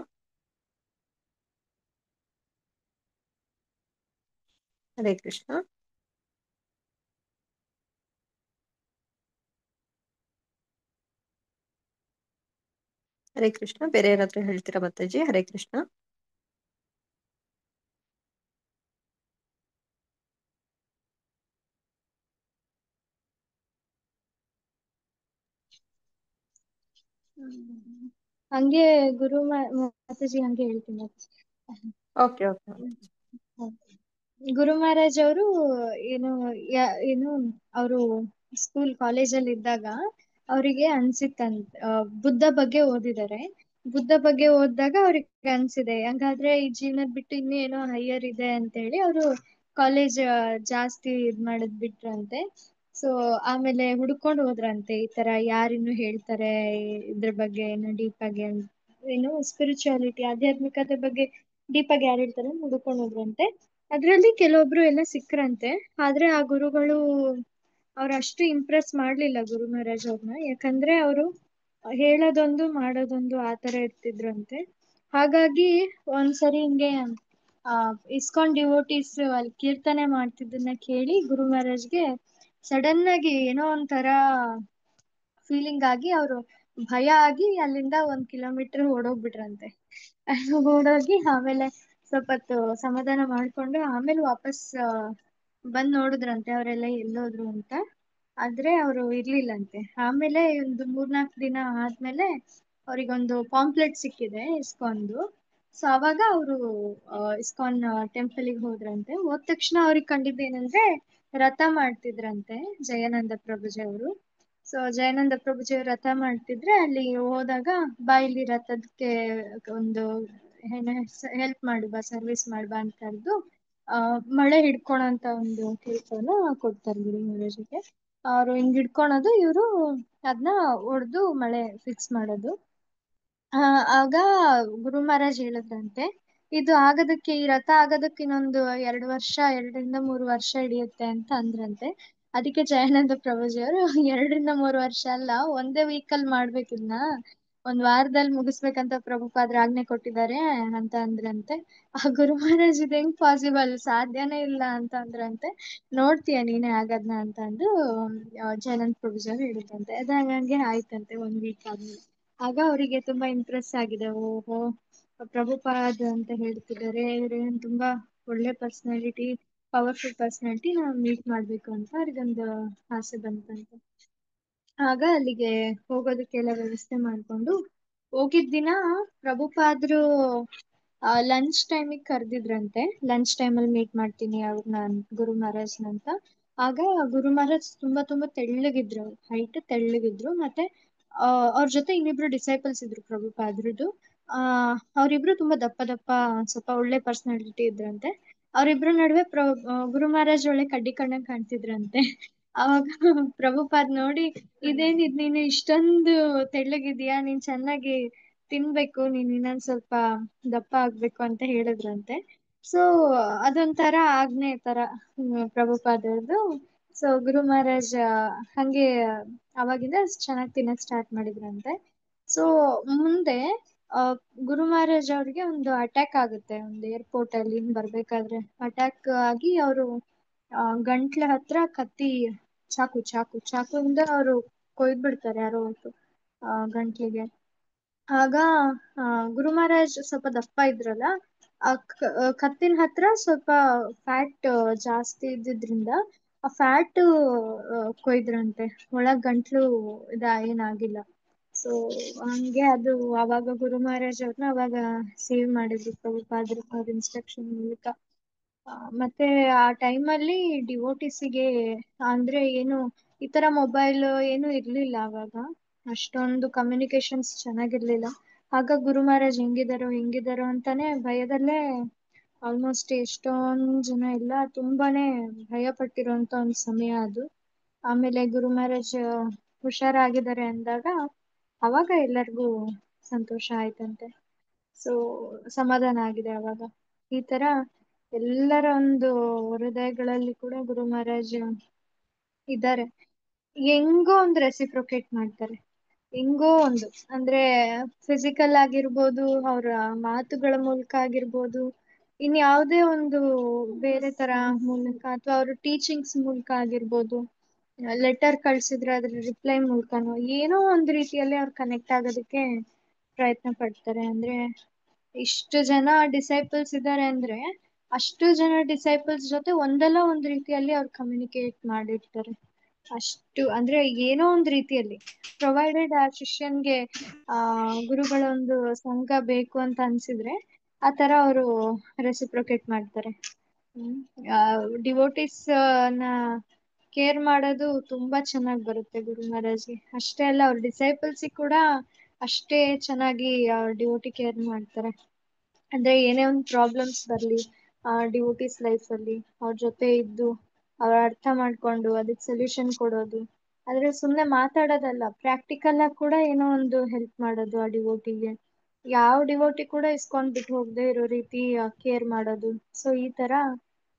Hare Krishna. Hare Krishna. ಬೇರೆ ಯಾರಾದ್ರೂ ಹೇಳ್ತೀರಾ ಮಾತಾಜಿ? ಹರೇ ಕೃಷ್ಣ. ಹಂಗೆ ಮಾತಾಜಿ ಹಂಗೆ ಹೇಳ್ತೀನಿ. Okay okay. ಗುರು ಮಹಾರಾಜ್ ಅವರು ಏನು ಏನು ಅವರು ಕಾಲೇಜಲ್ಲಿ ಇದ್ದಾಗ ಅವರಿಗೆ ಅನ್ಸಿತ್ತಂತ, ಬುದ್ಧ ಬಗ್ಗೆ ಓದಿದ್ದಾರೆ. ಬುದ್ಧ ಬಗ್ಗೆ ಓದಿದಾಗ ಅವ್ರಿಗೆ ಅನ್ಸಿದೆ, ಹಂಗಾದ್ರೆ ಈ ಜೀವನದ ಬಿಟ್ಟು ಇನ್ನೂ ಏನೋ ಹೈಯರ್ ಇದೆ ಅಂತ ಹೇಳಿ ಅವರು ಕಾಲೇಜ್ ಜಾಸ್ತಿ ಇದ್ ಮಾಡದ್ ಬಿಟ್ರಂತೆ. ಸೊ ಆಮೇಲೆ ಹುಡ್ಕೊಂಡು ಹೋದ್ರಂತೆ, ಈ ತರ ಯಾರಿನ್ನು ಹೇಳ್ತಾರೆ ಇದ್ರ ಬಗ್ಗೆ ಏನು ಡೀಪ್ ಆಗಿ, ಏನು ಸ್ಪಿರಿಚುಯಾಲಿಟಿ ಆಧ್ಯಾತ್ಮಿಕತೆ ಬಗ್ಗೆ ಡೀಪ್ ಆಗಿ ಯಾರು ಹೇಳ್ತಾರೆ ಅಂತ ಹುಡ್ಕೊಂಡು ಹೋದ್ರಂತೆ. ಅದ್ರಲ್ಲಿ ಕೆಲವೊಬ್ರು ಎಲ್ಲ ಸಿಕ್ರಂತೆ. ಆದ್ರೆ ಆ ಗುರುಗಳು ಅವ್ರು ಅಷ್ಟು ಇಂಪ್ರೆಸ್ ಮಾಡ್ಲಿಲ್ಲ ಗುರು ಮಹಾರಾಜ್ ಅವ್ರನ್ನ, ಯಾಕಂದ್ರೆ ಅವರು ಹೇಳೋದೊಂದು ಮಾಡೋದೊಂದು ಆತರ ಇರ್ತಿದ್ರಂತೆ. ಹಾಗಾಗಿ ಒಂದ್ಸರಿ ಹಿಂಗೆ ಇಸ್ಕಾನ್ ಡಿವೋಟೀಸ್ ಅಲ್ಲಿ ಕೀರ್ತನೆ ಮಾಡ್ತಿದ್ದನ್ನ ಕೇಳಿ ಗುರು ಮಹಾರಾಜ್ಗೆ ಸಡನ್ ಆಗಿ ಏನೋ ಒಂಥರ ಫೀಲಿಂಗ್ ಆಗಿ ಅವರು ಭಯ ಆಗಿ ಅಲ್ಲಿಂದ 1 ಕಿಲೋಮೀಟರ್ ಓಡೋಗ್ಬಿಟ್ರಂತೆ. ಓಡೋಗಿ ಆಮೇಲೆ ಸ್ವಲ್ಪ ಹೊತ್ತು ಸಮಾಧಾನ ಮಾಡ್ಕೊಂಡು ಆಮೇಲೆ ವಾಪಸ್ ಬಂದ್ ನೋಡಿದ್ರಂತೆ ಅವರೆಲ್ಲ ಎಲ್ಲೋದ್ರು ಅಂತ. ಆದ್ರೆ ಅವರು ಇರ್ಲಿಲ್ಲಂತೆ. ಆಮೇಲೆ ಒಂದು 3-4 ದಿನ ಆದ್ಮೇಲೆ ಅವ್ರಿಗೊಂದು ಪಾಂಪ್ಲೆಟ್ ಸಿಕ್ಕಿದೆ ಇಸ್ಕಾನ್ದು. ಸೊ ಅವಾಗ ಅವರು ಇಸ್ಕಾನ್ ಟೆಂಪಲ್ಗೆ ಹೋದ್ರಂತೆ. ಹೋದ ತಕ್ಷಣ ಅವ್ರಿಗೆ ಕಂಡಿದ್ದೇನಂದ್ರೆ ರಥ ಮಾಡ್ತಿದ್ರಂತೆ ಜಯಾನಂದ ಪ್ರಭುಜಿ ಅವರು. ಸೊ ಜಯಾನಂದ ಪ್ರಭುಜಿ ಅವರು ರಥ ಮಾಡ್ತಿದ್ರೆ ಅಲ್ಲಿ ಹೋದಾಗ ಬಾ ಇಲ್ಲಿ ರಥದಕ್ಕೆ ಒಂದು ಹೆಲ್ಪ್ ಮಾಡು ಬಾ, ಸರ್ವಿಸ್ ಮಾಡ್ಬಾ ಅಂತ ಕರೆದು ಮಳೆ ಹಿಡ್ಕೊಳಂತ ಒಂದು ಕೆಲಸನ ಕೊಡ್ತಾರೆ ಗುರು ಮಹಾರಾಜಿಗೆ. ಅವ್ರು ಹಿಂಗ್ ಹಿಡ್ಕೊಳೋದು, ಇವರು ಅದನ್ನ ಹೊಡೆದು ಮಳೆ ಫಿಕ್ಸ್ ಮಾಡೋದು. ಆಗ ಗುರು ಮಹಾರಾಜ್ ಹೇಳಿದ್ರಂತೆ, ಇದು ಆಗೋದಕ್ಕೆ, ಈ ರಥ ಆಗೋದಕ್ಕೆ ಇನ್ನೊಂದು 2 ವರ್ಷ, 2-3 ವರ್ಷ ಹಿಡಿಯುತ್ತೆ ಅಂತ ಅಂದ್ರಂತೆ. ಅದಕ್ಕೆ ಜಯಾನಂದ ಪ್ರಭುಜಿ ಅವರು 2-3 ವರ್ಷ ಅಲ್ಲ, ಒಂದೇ ವೀಕಲ್ಲಿ ಮಾಡ್ಬೇಕಿದ್ನ, 1 ವಾರದಲ್ಲಿ ಮುಗಿಸ್ಬೇಕಂತ ಪ್ರಭುಪಾದ್ರು ಆಜ್ಞೆ ಕೊಟ್ಟಿದ್ದಾರೆ ಅಂತ ಅಂದ್ರಂತೆ. ಆ ಗುರು ಮಹಾರಾಜ್ ಇದು ಹೆಂಗ್ ಪಾಸಿಬಲ್, ಸಾಧ್ಯನೇ ಇಲ್ಲ ಅಂತ ಅಂದ್ರಂತೆ. ನೋಡ್ತೀಯ ನೀನೇ ಆಗದ್ನ ಅಂತ ಅಂದು ಜಯಾನಂದ ಪ್ರಭುಜಿ ಅವರು ಹೇಳಿದ್ರಂತೆ. ಅದು ಹಂಗೆ ಆಯ್ತಂತೆ 1 ವೀಕ್ ಆದ್ಮೇಲೆ. ಆಗ ಅವರಿಗೆ ತುಂಬಾ ಇಂಪ್ರೆಸ್ ಆಗಿದೆ, ಓಹೋ ಪ್ರಭುಪಾದ್ ಅಂತ ಹೇಳ್ತಿದ್ದಾರೆ, ಇವ್ರೇನ್ ತುಂಬಾ ಒಳ್ಳೆ ಪರ್ಸನಾಲಿಟಿ, ಪವರ್ಫುಲ್ ಪರ್ಸನಾಲಿಟಿ, ನಾವು ಮೀಟ್ ಮಾಡ್ಬೇಕು ಅಂತ ಅವ್ರಿಗೊಂದು ಆಸೆ ಬಂತಂತೆ. ಆಗ ಅಲ್ಲಿಗೆ ಹೋಗೋದಕ್ಕೆಲ್ಲ ವ್ಯವಸ್ಥೆ ಮಾಡ್ಕೊಂಡು ಹೋಗಿದ್ದ ದಿನ ಪ್ರಭುಪಾದ್ರು ಲಂಚ್ ಟೈಮಿಗೆ ಕರೆದಿದ್ರಂತೆ. ಲಂಚ್ ಟೈಮಲ್ಲಿ ಮೀಟ್ ಮಾಡ್ತೀನಿ ಅವ್ರು, ನಾನು ಗುರು ಮಹಾರಾಜ್ನ ಅಂತ. ಆಗ ಗುರು ಮಹಾರಾಜ್ ತುಂಬಾ ತೆಳ್ಳಗಿದ್ರು, ಹೈಟ್ ತೆಳ್ಳಗಿದ್ರು. ಮತ್ತೆ ಅವ್ರ ಜೊತೆ ಇನ್ನಿಬ್ರು ಡಿಸೈಪಲ್ಸ್ ಇದ್ರು ಪ್ರಭುಪಾದ್ರದ್ದು. ಅವರಿಬ್ರು ತುಂಬಾ ದಪ್ಪ ಸ್ವಲ್ಪ ಒಳ್ಳೆ ಪರ್ಸನಾಲಿಟಿ ಇದ್ರಂತೆ. ಅವರಿಬ್ರು ನಡುವೆ ಗುರು ಮಹಾರಾಜ್ ಒಳ್ಳೆ ಕಡ್ಡಿ ಕಣ್ಣಂಗ್ ಕಾಣ್ತಿದ್ರಂತೆ. ಅವಾಗ ಪ್ರಭುಪಾದ್ ನೋಡಿ, ಇದೇನಿದ್ ನೀನು ಇಷ್ಟೊಂದು ತೆಳ್ಳಗಿದ್ಯಾ, ನೀನ್ ಚೆನ್ನಾಗಿ ತಿನ್ಬೇಕು, ನೀನ್ ಇನ್ನೊಂದ್ ಸ್ವಲ್ಪ ದಪ್ಪ ಆಗ್ಬೇಕು ಅಂತ ಹೇಳಿದ್ರಂತೆ. ಸೊ ಅದೊಂಥರ ಆಜ್ಞೆ ತರ ಪ್ರಭುಪಾದರದು. ಸೊ ಗುರು ಮಹಾರಾಜ್ ಹಂಗೆ ಅವಾಗಿಂದ ಚೆನ್ನಾಗಿ ತಿನ್ನಕ್ ಸ್ಟಾರ್ಟ್ ಮಾಡಿದ್ರಂತೆ. ಸೊ ಮುಂದೆ ಗುರು ಮಹಾರಾಜ್ ಅವ್ರಿಗೆ ಒಂದು ಅಟ್ಯಾಕ್ ಆಗುತ್ತೆ, ಒಂದು ಏರ್ಪೋರ್ಟ್ ಅಲ್ಲಿ ಬರ್ಬೇಕಾದ್ರೆ ಅಟ್ಯಾಕ್ ಆಗಿ ಅವರು ಗಂಟ್ಲ ಹತ್ರ ಕತ್ತಿ, ಚಾಕುವಿಂದ ಅವರು ಕೊಯ್ದ್ಬಿಡ್ತಾರೆ ಯಾರೋ ಗಂಟ್ಲಿಗೆ. ಆಗ ಗುರು ಮಹಾರಾಜ್ ಸ್ವಲ್ಪ ದಪ್ಪ ಇದ್ರಲ್ಲ, ಆ ಕತ್ತಿನ ಹತ್ರ ಸ್ವಲ್ಪ ಫ್ಯಾಟ್ ಜಾಸ್ತಿ ಇದ್ದಿದ್ರಿಂದ ಆ ಫ್ಯಾಟ್ ಕೊಯ್ದ್ರಂತೆ, ಒಳಗ್ ಗಂಟ್ಲು ಏನಾಗಿಲ್ಲ. ಸೊ ಹಂಗೆ ಅದು ಅವಾಗ ಗುರು ಮಹಾರಾಜ್ ಅವ್ರನ್ನ ಅವಾಗ ಸೇವ್ ಮಾಡಿದ್ರು ಪ್ರಭುಪಾದ್ರು ಅವ್ರ ಇನ್ಸ್ಟ್ರಕ್ಷನ್ ಮೂಲಕ. ಮತ್ತೆ ಆ ಟೈಮಲ್ಲಿ ಡಿವೋಟಿಸಿಗೆ ಅಂದ್ರೆ ಏನು ಈ ತರ ಮೊಬೈಲ್ ಏನು ಇರ್ಲಿಲ್ಲ ಅವಾಗ, ಅಷ್ಟೊಂದು ಕಮ್ಯುನಿಕೇಶನ್ಸ್ ಚೆನ್ನಾಗಿರ್ಲಿಲ್ಲ. ಆಗ ಗುರು ಮಹಾರಾಜ್ ಹೆಂಗಿದಾರೋ ಅಂತಾನೆ ಭಯದಲ್ಲೇ ಆಲ್ಮೋಸ್ಟ್ ಎಷ್ಟೊಂದ್ ಜನ ಎಲ್ಲ ತುಂಬಾನೇ ಭಯ ಪಟ್ಟಿರುವಂತ ಒಂದು ಸಮಯ ಅದು. ಆಮೇಲೆ ಗುರು ಮಹಾರಾಜ್ ಹುಷಾರಾಗಿದ್ದಾರೆ ಅಂದಾಗ ಅವಾಗ ಎಲ್ಲರಿಗೂ ಸಂತೋಷ ಆಯ್ತಂತೆ. ಸೊ ಸಮಾಧಾನ ಆಗಿದೆ ಅವಾಗ. ಈ ತರ ಎಲ್ಲರ ಒಂದು ಹೃದಯಗಳಲ್ಲಿ ಕೂಡ ಗುರು ಮಹಾರಾಜ್ ಇದ್ದಾರೆ. ಹೆಂಗೋ ಒಂದು ರೆಸಿಪ್ರೊಕೇಟ್ ಮಾಡ್ತಾರೆ, ಹೆಂಗೋ ಒಂದು, ಅಂದ್ರೆ ಫಿಸಿಕಲ್ ಆಗಿರ್ಬೋದು, ಅವರ ಮಾತುಗಳ ಮೂಲಕ ಆಗಿರ್ಬೋದು, ಇನ್ ಯಾವುದೇ ಒಂದು ಬೇರೆ ತರ ಮೂಲಕ, ಅಥವಾ ಅವ್ರ ಟೀಚಿಂಗ್ಸ್ ಮೂಲಕ ಆಗಿರ್ಬೋದು, ಲೆಟರ್ ಕಳ್ಸಿದ್ರೆ ಅದ್ರ ರಿಪ್ಲೈ ಮೂಲಕನೋ ಏನೋ ಒಂದು ರೀತಿಯಲ್ಲಿ ಅವ್ರು ಕನೆಕ್ಟ್ ಆಗೋದಕ್ಕೆ ಪ್ರಯತ್ನ ಪಡ್ತಾರೆ. ಅಂದ್ರೆ ಇಷ್ಟು ಜನ ಡಿಸೈಪಲ್ಸ್ ಇದ್ದಾರೆ ಅಂದ್ರೆ ಅಷ್ಟು ಜನ ಡಿಸೈಪಲ್ಸ್ ಜೊತೆ ಒಂದಲ್ಲ ಒಂದು ರೀತಿಯಲ್ಲಿ ಅವ್ರು ಕಮ್ಯುನಿಕೇಟ್ ಮಾಡಿರ್ತಾರೆ. ಅಷ್ಟು ಅಂದ್ರೆ ಏನೋ ಒಂದು ರೀತಿಯಲ್ಲಿ ಪ್ರೊವೈಡೆಡ್ ಆ ಶಿಷ್ಯನ್ಗೆ ಗುರುಗಳ ಒಂದು ಸಂಘ ಬೇಕು ಅಂತ ಅನ್ಸಿದ್ರೆ ಆ ತರ ಅವರು ರೆಸಿಪ್ರೊಕೇಟ್ ಮಾಡ್ತಾರೆ. ಡಿವೋಟಿಸ್ ನ ಕೇರ್ ಮಾಡೋದು ತುಂಬಾ ಚೆನ್ನಾಗಿ ಬರುತ್ತೆ ಗುರು ಮಹಾರಾಜ್ಗೆ. ಅಷ್ಟೇ ಅಲ್ಲ, ಅವ್ರ ಡಿಸೈಪಲ್ಸ್ ಕೂಡ ಅಷ್ಟೇ ಚೆನ್ನಾಗಿ ಡಿವೋಟಿ ಕೇರ್ ಮಾಡ್ತಾರೆ. ಅಂದ್ರೆ ಏನೇ ಒಂದು ಪ್ರಾಬ್ಲಮ್ಸ್ ಬರ್ಲಿ ಡಿವೋಟಿಸ್ ಲೈಫ್ ಅಲ್ಲಿ ಅವ್ರ ಜೊತೆ ಇದ್ದು ಅವ್ರ ಅರ್ಥ ಮಾಡ್ಕೊಂಡು ಅದಕ್ಕೆ ಸೊಲ್ಯೂಷನ್ ಕೊಡೋದು. ಆದ್ರೆ ಸುಮ್ನೆ ಮಾತಾಡೋದಲ್ಲ, ಪ್ರಾಕ್ಟಿಕಲ್ ಆಗಿ ಕೂಡ ಏನೋ ಒಂದು ಹೆಲ್ಪ್ ಮಾಡೋದು ಆ ಡಿವೋಟಿಗೆ. ಯಾವ ಡಿವೋಟಿ ಕೂಡ ಇಸ್ಕೊಂಡ್ ಬಿಟ್ಟು ಹೋಗದೆ ಇರೋ ರೀತಿ ಕೇರ್ ಮಾಡೋದು. ಸೊ ಈ ತರ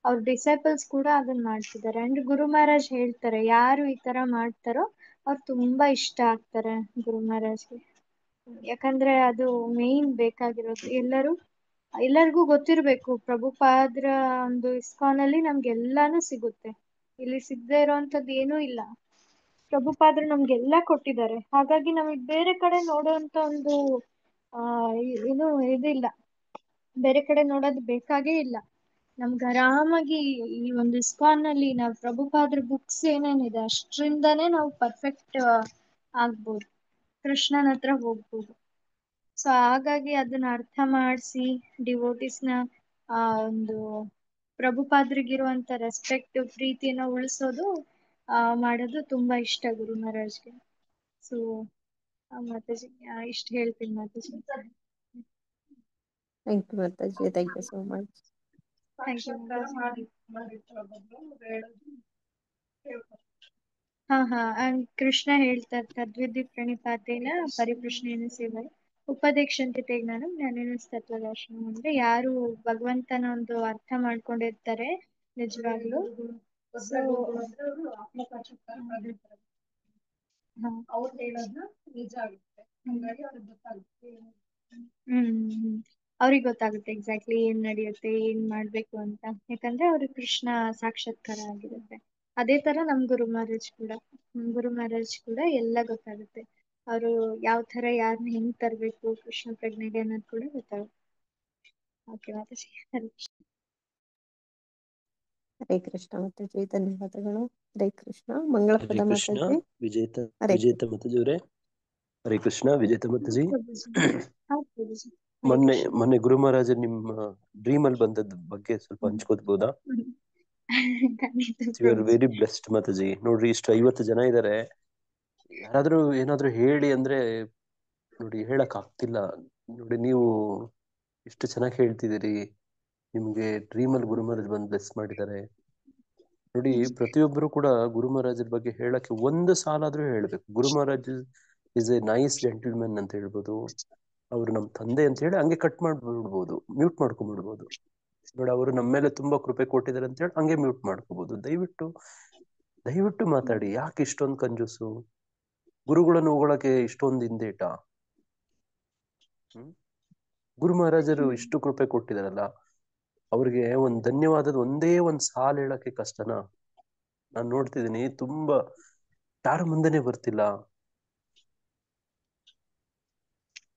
ಅವ್ರ ಡಿಸೈಪಲ್ಸ್ ಕೂಡ ಅದನ್ನ ಮಾಡ್ತಿದ್ದಾರೆ. ಅಂಡ್ ಗುರು ಮಹಾರಾಜ್ ಹೇಳ್ತಾರೆ, ಯಾರು ಈ ತರ ಮಾಡ್ತಾರೋ ಅವ್ರು ತುಂಬಾ ಇಷ್ಟ ಆಗ್ತಾರೆ ಗುರು ಮಹಾರಾಜ್ಗೆ. ಯಾಕಂದ್ರೆ ಅದು ಮೇನ್ ಬೇಕಾಗಿರೋದು. ಎಲ್ಲರಿಗೂ ಗೊತ್ತಿರ್ಬೇಕು, ಪ್ರಭುಪಾದ್ರ ಒಂದು ಇಸ್ಕಾನ್ ಅಲ್ಲಿ ನಮ್ಗೆ ಎಲ್ಲಾನು ಸಿಗುತ್ತೆ. ಇಲ್ಲಿ ಸಿಗದೆ ಇರೋಂಥದ್ದು ಏನೂ ಇಲ್ಲ. ಪ್ರಭುಪಾದ್ರು ನಮ್ಗೆಲ್ಲಾ ಕೊಟ್ಟಿದ್ದಾರೆ. ಹಾಗಾಗಿ ನಮಗ್ ಬೇರೆ ಕಡೆ ನೋಡುವಂತ ಒಂದು ಏನು ಇದಿಲ್ಲ, ಬೇರೆ ಕಡೆ ನೋಡೋದು ಬೇಕಾಗೇ ಇಲ್ಲ. ನಮ್ಗೆ ಆರಾಮಾಗಿ ಈ ಒಂದು ಇಸ್ಕಾನ್ ನಲ್ಲಿ ನಾವು ಪ್ರಭುಪಾದ್ರ ಬುಕ್ಸ್ ಏನೇನಿದೆ ಅಷ್ಟ್ರಿಂದಾನೇ ನಾವು ಪರ್ಫೆಕ್ಟ್ ಆಗ್ಬೋದು, ಕೃಷ್ಣನ ಹತ್ರ ಹೋಗ್ಬೋದು. ಸೊ ಹಾಗಾಗಿ ಅದನ್ನ ಅರ್ಥ ಮಾಡಿಸಿ ಡಿವೋಟಿಸ್ನ ಒಂದು ಪ್ರಭುಪಾದ್ರಿಗಿರುವಂತ ರೆಸ್ಪೆಕ್ಟ್ ಪ್ರೀತಿಯನ್ನ ಉಳಿಸೋದು ಮಾಡೋದು ತುಂಬಾ ಇಷ್ಟ ಗುರು ಮಹಾರಾಜ್ಗೆ. ಸೊ ಮಾತಾಜಿ ಇಷ್ಟ ಹೇಳ್ತೀನಿ ಮಾತಾಜಿ. Thank you Mataji, thank you so much. And Krishna ಹೇಳ್ತಾರೆ, ತದ್ವಿಧಿ ಪ್ರಣಿಪಾತೇನ ಪರಿಪ್ರಶ್ನೆಯನ್ನು ಸೇವೆ ಉಪದೇಶಂತೆ ಜ್ಞಾನಂ ಜ್ಞಾನೇನ ತತ್ವದರ್ಶನ. ಅಂದ್ರೆ ಯಾರು ಭಗವಂತನ ಒಂದು ಅರ್ಥ ಮಾಡ್ಕೊಂಡಿರ್ತಾರೆ ನಿಜವಾಗ್ಲು, ಅವ್ರು ಹೇಳೋದ್ನ ನಿಜ ಆಗುತ್ತೆ, ಹಂಗಾಗಿ ಅವ್ರಿಗೆ ಗೊತ್ತಾಗುತ್ತೆ. ಅವ್ರಿಗೆ ಗೊತ್ತಾಗುತ್ತೆ ಎಕ್ಸಾಕ್ಟ್ಲಿ ಏನ್ ನಡೆಯುತ್ತೆ, ಏನ್ ಮಾಡ್ಬೇಕು ಅಂತ. ಯಾಕಂದ್ರೆ ಅವ್ರಿಗೆ ಕೃಷ್ಣ ಸಾಕ್ಷಾತ್ಕಾರ ಆಗಿರುತ್ತೆ. ಅದೇ ತರ ನಮ್ ಗುರು ಮಹಾರಾಜ್ ಕೂಡ ಎಲ್ಲ ಗೊತ್ತಾಗುತ್ತೆ. ಅವರು ಯಾವ ತರ ಯಾರನ್ನ ಹೆಂಗ್ ತರ್ಬೇಕು ಕೃಷ್ಣ ಪ್ರಜ್ಞೆಗೆ ಅನ್ನೋದು ಕೂಡ ಗೊತ್ತಾಗುತ್ತೆ. ಓಕೆ ಮಾತಾಜಿ. ಹರೇ ಕೃಷ್ಣ ಮಾತಾಜಿ, ಧನ್ಯವಾದಗಳು. ಹರೇ ಕೃಷ್ಣ. ಮಂಗಳಪದ ಹರೇ ಕೃಷ್ಣ. ಮಾತಾಜಿ. ವಿಜೇತ ಮಾತಾಜಿ ಅವರೇ, ಹರೇ ಕೃಷ್ಣ. ವಿಜೇತ ಮಾತಾಜಿ, ಪ್ರಭುಜಿ. ಮೊನ್ನೆ ಗುರು ಮಹಾರಾಜ ನಿಮ್ಮ ಡ್ರೀಮ್ ಅಲ್ಲಿ ಬಂದದ ಬಗ್ಗೆ ಸ್ವಲ್ಪ ಹಂಚ್ಕೋಬಹುದಾ? You are very blessed Mataji. ನೋಡ್ರಿ, ಇಷ್ಟು 50 ಜನ ಇದಾರೆ, ಯಾರಾದ್ರೂ ಏನಾದ್ರೂ ಹೇಳಿ ಅಂದ್ರೆ ನೋಡಿ ಹೇಳಕ್ ಆಗ್ತಿಲ್ಲ. ನೋಡಿ, ನೀವು ಇಷ್ಟು ಚೆನ್ನಾಗಿ ಹೇಳ್ತಿದ್ದೀರಿ. ನಿಮ್ಗೆ ಡ್ರೀಮ್ ಅಲ್ಲಿ ಗುರು ಮಹಾರಾಜ್ ಬಂದು ಬ್ಲೆಸ್ ಮಾಡಿದ್ದಾರೆ. ನೋಡಿ, ಪ್ರತಿಯೊಬ್ಬರು ಕೂಡ ಗುರು ಮಹಾರಾಜರ ಬಗ್ಗೆ ಹೇಳಕ್ಕೆ ಒಂದು ಸಾಲಾದ್ರೂ ಹೇಳ್ಬೇಕು. Guru Maharaj is a nice gentleman ಅಂತ ಹೇಳ್ಬೋದು. ಅವ್ರು ನಮ್ ತಂದೆ ಅಂತ ಹೇಳಿ ಹಂಗೆ ಕಟ್ ಮಾಡ್ಬಿಡ್ಬೋದು, ಮ್ಯೂಟ್ ಮಾಡ್ಕೊಂಡ್ಬಿಡ್ಬೋದು. ನೋಡಿ, ಅವರು ನಮ್ಮ ಮೇಲೆ ತುಂಬಾ ಕೃಪೆ ಕೊಟ್ಟಿದ್ದಾರೆ ಅಂತ ಹೇಳಿ ಹಂಗೆ ಮ್ಯೂಟ್ ಮಾಡ್ಕೋಬಹುದು. ದಯವಿಟ್ಟು ಮಾತಾಡಿ. ಯಾಕೆ ಇಷ್ಟೊಂದು ಕಂಜೂಸು? ಗುರುಗಳನ್ನು ಹೊಗಳಕ್ಕೆ ಇಷ್ಟೊಂದು ಹಿಂದೇಟ? ಗುರು ಮಹಾರಾಜರು ಇಷ್ಟು ಕೃಪೆ ಕೊಟ್ಟಿದಾರಲ್ಲ, ಅವ್ರಿಗೆ ಒಂದ್ ಧನ್ಯವಾದದ ಒಂದೇ ಒಂದ್ ಸಾಲ ಹೇಳಕ್ಕೆ ಕಷ್ಟನಾ? ನಾನ್ ನೋಡ್ತಿದ್ದೀನಿ, ತುಂಬಾ ಯಾರ ಮುಂದೆನೆ ಬರ್ತಿಲ್ಲ.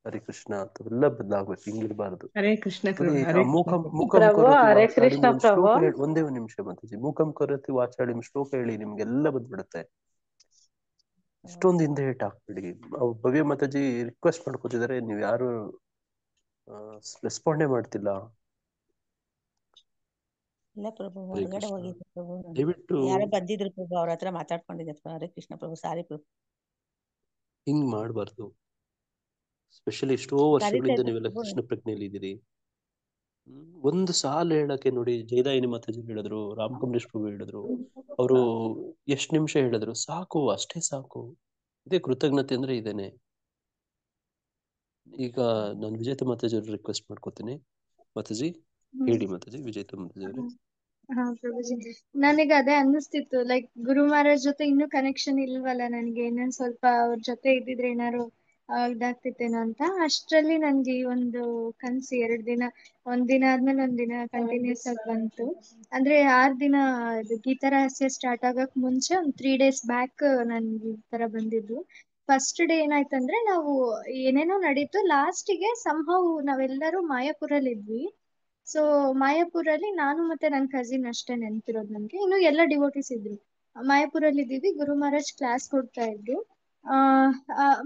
ಹರೇ ಕೃಷ್ಣ. ಎಲ್ಲ ಬದಲಾಗ್ಬೇಕು, ಹಿಂಗಿರ್ಬಾರ್ದು. ಹರೇ ಕೃಷ್ಣ ನೋಡಿ, ಹರೇ ಮೂಕಂ ಪ್ರಭು, ಕರೋತಿ ಹರೇ ವಾಚಾಳಿಂ ಕೃಷ್ಣ ಒಂದ್ ಪ್ರಭು. ಶ್ಲೋಕ ಹೇಳಿ. ಒಂದೇ ಒಂದ್ ನಿಮಿಷ ಮಾತಾಜಿ. ಮೂಕಂ ಕರೋತಿ ವಾಚಾಳಿಂ ಶ್ಲೋಕ ಹೇಳಿ, ನಿಮ್ಗೆಲ್ಲ ಬಂದ್ಬಿಡುತ್ತೆ. ಇಷ್ಟೊಂದು ಹಿಂದೆ ಹೇಟ್ ಹಾಕ್ಬಿಡಿ. ಭವ್ಯ ಮಾತಾಜಿ ರಿಕ್ವೆಸ್ಟ್ ಮಾಡ್ಕೊತಿದ್ದಾರೆ, ನೀವ್ ಯಾರು ರೆಸ್ಪಾಂಡೇ ಮಾಡ್ತಿಲ್ಲ. ಇಲ್ಲ ಪ್ರಭು, ಹರೇ ಹೊರಗಡೆ ಕೃಷ್ಣ. ಹೋಗಿದ್ದೆ ಪ್ರಭು. ದಯವಿಟ್ಟು ಯಾರೋ ಬಂದಿದ್ರು ಪ್ರಭು, ಅವ್ರ ಹತ್ರ ಮಾತಾಡ್ಕೊಂಡಿದ್ದೆ. ಹರೇ ಕೃಷ್ಣ ಪ್ರಭು, ಸಾರಿ ಪ್ರಭು. ಹಿಂಗ್ ಮಾಡ್ಬಾರ್ದು. ಸ್ಪೆಷಲಿ ಎಷ್ಟೋ ಕರೀತಾ ವರ್ಷಗಳಿಂದ ಇದ್ರು ನೀವೆಲ್ಲ ಪ್ರಭು. ಕೃಷ್ಣ ಪ್ರಜ್ಞೆಯಲ್ಲಿ ಇದ್ದೀರಿ. ಒಂದು ಸಾಲ ಹೇಳಕ್ಕೆ ನೋಡಿ, ಜಯದಾಯಿನಿ ಮಾತಾಜಿ ಹೇಳಿದ್ರು, ರಾಮಕಮಲೇಶ್ ಪ್ರಭು ಹೇಳಿದ್ರು, ಅವರು ಎಷ್ಟ್ ನಿಮಿಷ ಹೇಳಿದ್ರು, ಸಾಕು, ಅಷ್ಟೇ ಸಾಕು. ಇದೇ ಕೃತಜ್ಞತೆ ಅಂದ್ರೆ ಇದೇನೆ. ಈಗ ನಾನು ವಿಜೇತ ಮಾತಾಜಿ ಅವ್ರ ರಿಕ್ವೆಸ್ಟ್ ಮಾಡ್ಕೋತೀನಿ. ಮಾತಾಜಿ ಹೇಳಿ. ಮಾತಾಜಿ, ವಿಜೇತ ಮಾತಾಜಿ ಅವರೇ. ಪ್ರಭುಜಿ, ನನಗೆ ಅದೇ ಅನ್ನಿಸ್ತಿತ್ತು, ಲೈಕ್ ಗುರು ಮಹಾರಾಜ್ ಜೊತೆ ಇನ್ನೂ ಕನೆಕ್ಷನ್ ಇಲ್ವಲ್ಲ ನನಗೆ. ಇನ್ನೊಂದ್ ಸ್ವಲ್ಪ ಅವ್ರ ಜೊತೆ ಇದ್ದಿದ್ರೆ ಏನಾರು ಇದಾಗ್ತಿತ್ತೇನೋ ಅಂತ. ಅಷ್ಟ್ರಲ್ಲಿ ನನ್ಗೆ ಈ ಒಂದು ಕನ್ಸು 2 ದಿನ, ಒಂದಿನ ಆದ್ಮೇಲೆ ಒಂದಿನ ಕಂಟಿನ್ಯೂಸ್ ಆಗಿ ಬಂತು. ಅಂದ್ರೆ 6 ದಿನ ಗೀತಾ ರಹಸ್ಯ ಸ್ಟಾರ್ಟ್ ಆಗಕ್ ಮುಂಚೆ ಒಂದ್ 3 days ಬ್ಯಾಕ್ ನನ್ಗೆ ಈ ತರ ಬಂದಿದ್ದು. ಫಸ್ಟ್ ಡೇ ಏನಾಯ್ತಂದ್ರೆ, ನಾವು ಏನೇನೋ ನಡೀತು. ಲಾಸ್ಟಿಗೆ ಸಂಹವ್ ನಾವೆಲ್ಲರೂ ಮಾಯಾಪುರಲ್ಲಿ ಇದ್ವಿ. ಸೊ ಮಾಯಾಪುರಲ್ಲಿ ನಾನು ಮತ್ತೆ ನನ್ನ ಕಸಿನ್ ಅಷ್ಟೇ ನೆನ್ಪಿರೋದು ನನ್ಗೆ. ಇನ್ನು ಎಲ್ಲ ಡಿವೋಟಿಸ್ ಇದ್ರು. ಮಾಯಾಪುರಲ್ಲಿ ಇದ್ದೀವಿ. ಗುರು ಮಹಾರಾಜ್ ಕ್ಲಾಸ್ ಕೊಡ್ತಾ ಇದ್ರು.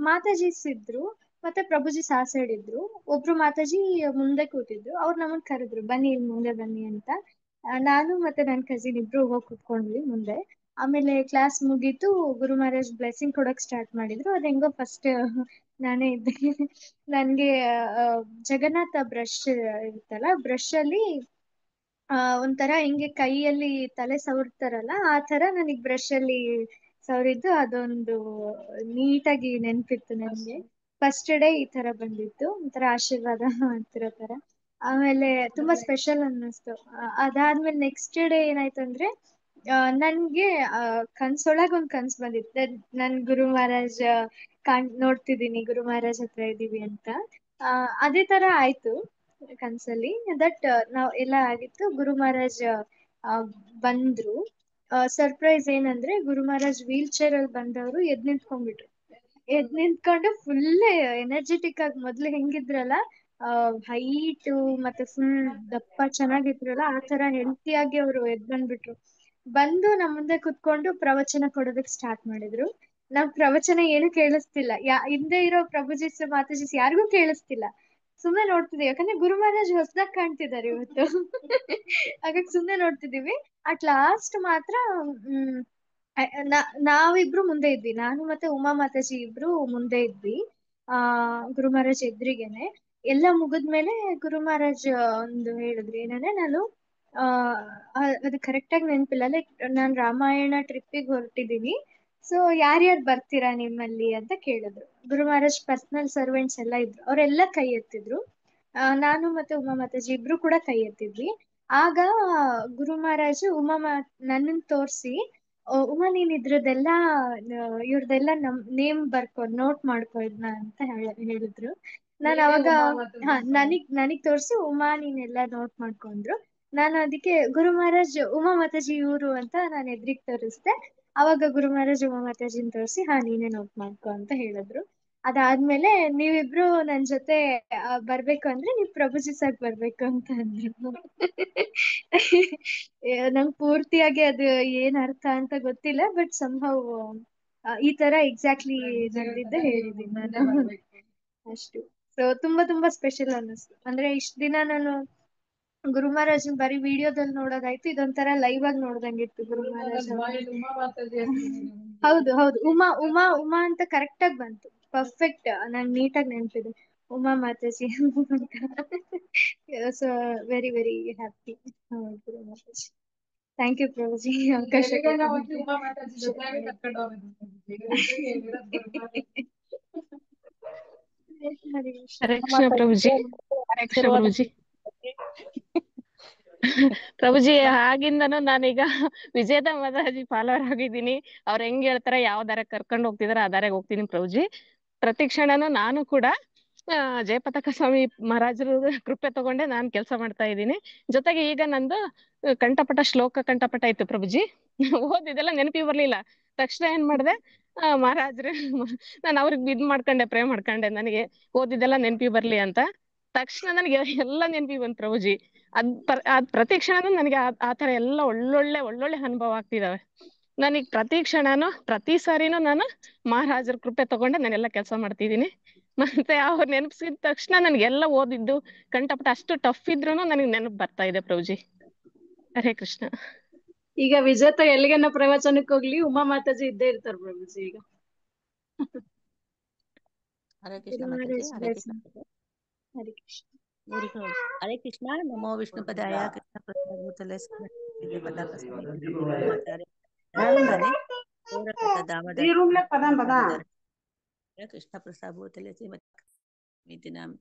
ಮಾತಾಜೀಸ್ ಇದ್ರು. ಮತ್ತೆ ಪ್ರಭುಜಿ ಆ ಸೈಡ್ ಇದ್ರು. ಒಬ್ರು ಮಾತಾಜಿ ಮುಂದೆ ಕೂತಿದ್ರು. ಅವ್ರು ನಮ್ಮನ್ ಕರೆದ್ರು, ಬನ್ನಿ ಇಲ್ಲಿ ಮುಂದೆ ಬನ್ನಿ ಅಂತ. ನಾನು ಮತ್ತೆ ನನ್ ಕಸಿನ್ ಇಬ್ರು ಹೋಗಿ ಕುತ್ಕೊಂಡ್ವಿ ಮುಂದೆ. ಆಮೇಲೆ ಕ್ಲಾಸ್ ಮುಗೀತು. ಗುರು ಮಹಾರಾಜ್ ಬ್ಲೆಸ್ಸಿಂಗ್ ಕೊಡಕ್ ಸ್ಟಾರ್ಟ್ ಮಾಡಿದ್ರು. ಅದ್ ಹೆಂಗೋ ಫಸ್ಟ್ ನಾನೇ ಇದ್ದೆ. ನನ್ಗೆ ಜಗನ್ನಾಥ ಬ್ರಷ್ ಇರುತ್ತಲ್ಲ, ಬ್ರಷ್ ಅಲ್ಲಿ ಒಂಥರ ಹಿಂಗೆ ಕೈಯಲ್ಲಿ ತಲೆ ಸವರ್ತಾರಲ್ಲ, ಆ ತರ ನನಗ್ ಬ್ರಷ್ ಅಲ್ಲಿ ಸವರಿದ್ದು ಅದೊಂದು ನೀಟಾಗಿ ನೆನ್ಪಿತ್ತು ನನ್ಗೆ. ಫಸ್ಟ್ ಡೇ ಈ ತರ ಬಂದಿತ್ತು, ಒಂಥರ ಆಶೀರ್ವಾದ ಮಾಡ್ತಿರೋ ತರ. ಆಮೇಲೆ ತುಂಬಾ ಸ್ಪೆಷಲ್ ಅನ್ನಿಸ್ತು. ಅದಾದ್ಮೇಲೆ ನೆಕ್ಸ್ಟ್ ಡೇ ಏನಾಯ್ತು ಅಂದ್ರೆ, ನನ್ಗೆ ಕನ್ಸೊಳಗ್ ಒಂದ್ ಕನ್ಸ್ ಬಂದಿತ್ತು. ನನ್ ಗುರು ಮಹಾರಾಜ್ ನೋಡ್ತಿದೀನಿ, ಗುರು ಮಹಾರಾಜ್ ಹತ್ರ ಇದೀವಿ ಅಂತ. ಅದೇ ತರ ಆಯ್ತು ಕನ್ಸಲ್ಲಿ. ದಟ್ ನಾವ್ ಎಲ್ಲ ಆಗಿತ್ತು. ಗುರು ಮಹಾರಾಜ್ ಬಂದ್ರು. ಸರ್ಪ್ರೈಸ್ ಏನಂದ್ರೆ, ಗುರು ಮಹಾರಾಜ್ ವೀಲ್ ಚೇರ್ ಅಲ್ಲಿ ಬಂದವರು ಎದ್ ನಿಂತ್ಕೊಂಡ್ಬಿಟ್ರು. ಎದ್ ನಿಂತ್ಕೊಂಡು ಫುಲ್ ಎನರ್ಜೆಟಿಕ್ ಆಗಿ, ಮೊದ್ಲು ಹೆಂಗಿದ್ರಲ್ಲ ಹೈಟ್ ಮತ್ತೆ ಫುಲ್ ದಪ್ಪ ಚೆನ್ನಾಗಿದ್ರಲ್ಲ, ಆ ತರ ಹೆಲ್ತಿ ಆಗಿ ಅವರು ಎದ್ ಬಂದ್ಬಿಟ್ರು. ಬಂದು ನಮ್ ಮುಂದೆ ಕುತ್ಕೊಂಡು ಪ್ರವಚನ ಕೊಡೋದಕ್ ಸ್ಟಾರ್ಟ್ ಮಾಡಿದ್ರು. ನಾವ್ ಪ್ರವಚನ ಏನು ಕೇಳಿಸ್ತಿಲ್ಲ. ಹಿಂದೆ ಇರೋ ಪ್ರಭುಜಿಸ್ ಮಾತಾಜಿಸ್ ಯಾರಿಗೂ ಕೇಳಿಸ್ತಿಲ್ಲ. ಸುಮ್ನೆ ನೋಡ್ತಿದೀವಿ, ಯಾಕಂದ್ರೆ ಗುರು ಮಹಾರಾಜ್ ಹೊಸದಾಗ್ ಕಾಣ್ತಿದಾರೆ ಇವತ್ತು. ಹಾಗಾಗಿ ಸುಮ್ನೆ ನೋಡ್ತಿದೀವಿ. ಅಟ್ ಲಾಸ್ಟ್ ಮಾತ್ರ ನಾವಿಬ್ರು ಮುಂದೆ ಇದ್ವಿ. ನಾನು ಮತ್ತೆ ಉಮಾ ಮಾತಾಜಿ ಇಬ್ರು ಮುಂದೆ ಇದ್ವಿ. ಗುರು ಮಹಾರಾಜ್ ಎದುರಿಗೇನೆ. ಎಲ್ಲ ಮುಗಿದ್ಮೇಲೆ ಗುರು ಮಹಾರಾಜ್ ಒಂದು ಹೇಳಿದ್ರು, ಏನಂದ್ರೆ ನಾನು ಅದು ಕರೆಕ್ಟ್ ಆಗಿ ನೆನಪಿಲ್ಲ, ಲೈಕ್ ನಾನ್ ರಾಮಾಯಣ ಟ್ರಿಪ್ಪಿಗೆ ಹೊರಟಿದೀನಿ, ಸೊ ಯಾರ್ಯಾರು ಬರ್ತೀರಾ ನಿಮ್ಮಲ್ಲಿ ಅಂತ ಕೇಳಿದ್ರು. ಗುರು ಮಹಾರಾಜ್ ಪರ್ಸನಲ್ ಸರ್ವೆಂಟ್ಸ್ ಎಲ್ಲ ಇದ್ರು, ಅವರೆಲ್ಲ ಕೈ ಎತ್ತಿದ್ರು. ನಾನು ಮತ್ತೆ ಉಮಾ ಮಾತಾಜಿ ಇಬ್ರು ಕೂಡ ಕೈ ಎತ್ತಿದ್ವಿ. ಆಗ ಗುರು ಮಹಾರಾಜ್ ನನ್ನನ್ ತೋರ್ಸಿ, ಉಮಾ ನೀನ್ ಇದ್ರದ್ದೆಲ್ಲ ಇವ್ರದೆಲ್ಲ ನೇಮ್ ನೋಟ್ ಮಾಡ್ಕೊ ಇದ್ನ ಅಂತ ಹೇಳಿದ್ರು. ನಾನು ಅವಾಗ ನನಗ್ ತೋರ್ಸಿ, ಉಮಾ ನೀನೆಲ್ಲ ನೋಟ್ ಮಾಡ್ಕೊಂಡ್ರು. ನಾನು ಅದಕ್ಕೆ ಗುರು ಮಹಾರಾಜ್ ಉಮಾ ಮಾತಾಜಿ ಇವ್ರು ಅಂತ ನಾನು ಎದ್ರಿಗ್ ತೋರಿಸ್ದೆ. ಅವಾಗ ಗುರು ಮಹಾರಾಜ್ ಉಮಾ ಮಾತಾಜಿನ ತೋರಿಸಿ, ನೀನೇ ನೋಟ್ ಮಾಡ್ಕೊ ಅಂತ ಹೇಳಿದ್ರು. ಅದಾದ್ಮೇಲೆ ನೀವಿಬ್ರು ನನ್ ಜೊತೆ ಬರ್ಬೇಕು ಅಂದ್ರೆ ನೀವ್ ಪ್ರಭುಜಿಸಾಗ್ ಬರ್ಬೇಕು ಅಂತ ಅಂದ್ರು. ನಂಗ್ ಪೂರ್ತಿಯಾಗಿ ಅದು ಏನ್ ಅರ್ಥ ಅಂತ ಗೊತ್ತಿಲ್ಲ, ಬಟ್ ಸಂಭವ್ ಈ ತರ ಎಕ್ಸಾಕ್ಟ್ಲಿ ನಡೆದಿದ್ದು ಹೇಳಿದೀನಿ ನಾನು ಅಷ್ಟು. ಸೊ ತುಂಬಾ ತುಂಬಾ ಸ್ಪೆಷಲ್ ಅನ್ನಿಸ್ತು. ಅಂದ್ರೆ ಇಷ್ಟ ದಿನ ನಾನು ಗುರು ಮಹಾರಾಜನ್ ಬರೀ ವಿಡಿಯೋದಲ್ಲಿ ನೋಡೋದಾಯ್ತು, ಇದೊಂಥರ ಲೈವ್ ಆಗಿ ನೋಡ್ದಂಗಿತ್ತು ಗುರು ಮಹಾರಾಜ್. ಹೌದು ಹೌದು, ಉಮಾ ಉಮಾ ಉಮಾ ಅಂತ ಕರೆಕ್ಟ್ ಆಗಿ ಬಂತು, ಪರ್ಫೆಕ್ಟ್. ನಂಗೆ ನೀಟಾಗಿ ನೆನ್ಪಿದೆ ಉಮಾ ಮಾತಾಜಿ ಅಂತ. So very very happy. Guru Mataji, thank you Prabhuji ಅವಕಾಶ ಹರೇ ಕೃಷ್ಣ ಪ್ರಭುಜಿ. ಹರೇ ಕೃಷ್ಣ ಪ್ರಭುಜಿ. ಪ್ರಭುಜಿ, ಆಗಿಂದನು ನಾನೀಗ ವಿಜೇತ ಮಾತಾಜಿ ಫಾಲೋವರ್ ಆಗಿದ್ದೀನಿ. ಅವ್ರು ಹೆಂಗ್ ಹೇಳ್ತಾರ, ಯಾವ ದಾರ ಕರ್ಕೊಂಡು ಹೋಗ್ತಿದಾರ ಆ ದಾರಿಗೆ ಹೋಗ್ತೀನಿ ಪ್ರಭುಜಿ. ಪ್ರತಿ ಕ್ಷಣನು ನಾನು ಕೂಡ ಜಯಪತಾಕ ಸ್ವಾಮಿ ಮಹಾರಾಜರು ಕೃಪೆ ತಗೊಂಡೆ ನಾನು ಕೆಲಸ ಮಾಡ್ತಾ ಇದ್ದೀನಿ. ಜೊತೆಗೆ ಈಗ ನಂದು ಕಂಠಪಟ ಶ್ಲೋಕ ಕಂಠಪಟ ಇತ್ತು ಪ್ರಭುಜಿ. ಓದಿದೆಲ್ಲ ನೆನಪಿ ಬರ್ಲಿಲ್ಲ. ತಕ್ಷಣ ಏನ್ ಮಾಡ್ದೆ, ಮಹಾರಾಜ್ರೆ ನಾನು ಅವ್ರಿಗೆ ಇದ್ ಮಾಡ್ಕೊಂಡೆ, ಪ್ರೇ ಮಾಡ್ಕೊಂಡೆ ನನಗೆ ಓದಿದೆಲ್ಲ ನೆನಪಿ ಬರ್ಲಿ ಅಂತ. ತಕ್ಷಣ ನನಗೆ ಎಲ್ಲ ನೆನಪಿ ಬಂತು ಪ್ರಭುಜಿ. ಅದ್ ಪ್ರತಿ ಕ್ಷಣನೂ ನನಗೆ ಆ ತರ ಎಲ್ಲ ಒಳ್ಳೊಳ್ಳೆ ಅನುಭವ ಆಗ್ತಿದಾವೆ. ನನಗ್ ಪ್ರತಿ ಕ್ಷಣನು ಪ್ರತಿ ಸಾರಿನೂ ನಾನು ಮಹಾರಾಜರ ಕೃಪೆ ತಗೊಂಡೆ ನಾನೆಲ್ಲ ಕೆಲಸ ಮಾಡ್ತಿದ್ದೀನಿ. ಮತ್ತೆ ಅವ್ರು ನೆನಪಿಸಿದ ತಕ್ಷಣ ನನ್ಗೆಲ್ಲ ಓದಿದ್ದು ಕಂಠಪಟ ಅಷ್ಟು ಟಫ್ ಇದ್ರೂನು ನನಗೆ ನೆನಪು ಬರ್ತಾ ಇದೆ ಪ್ರಭುಜಿ. ಹರೇ ಕೃಷ್ಣ. ಈಗ ವಿಜೇತ ಎಲ್ಲಿಗೆನ ಪ್ರವಚನಕ್ಕೆ ಹೋಗ್ಲಿ, ಉಮಾ ಮಾತಾಜಿ ಇದ್ದೇ ಇರ್ತಾರ ಪ್ರಭುಜಿ ಈಗ. ಹರೇ ಕೃಷ್ಣ ಮಾತಾಜಿ. ಹರೇ ಕೃಷ್ಣ. ಹರೇ ಕೃಷ್ಣ. Very good. ಹರೇ ಕೃಷ್ಣ. ನಮೋ ವಿಷ್ಣು ಪದಾಯ ಕೃಷ್ಣ ಪ್ರಸಾದ ಭೂತಲೆ ಪತಾಕ ಸಮೇತ ದಾನಿ ಗೌರಕಥ ದಾಮೋದರ ಕೃಷ್ಣ ಪ್ರಸಾದ ಭೂತಲೆ ಮಿಥುನಾಮಿ.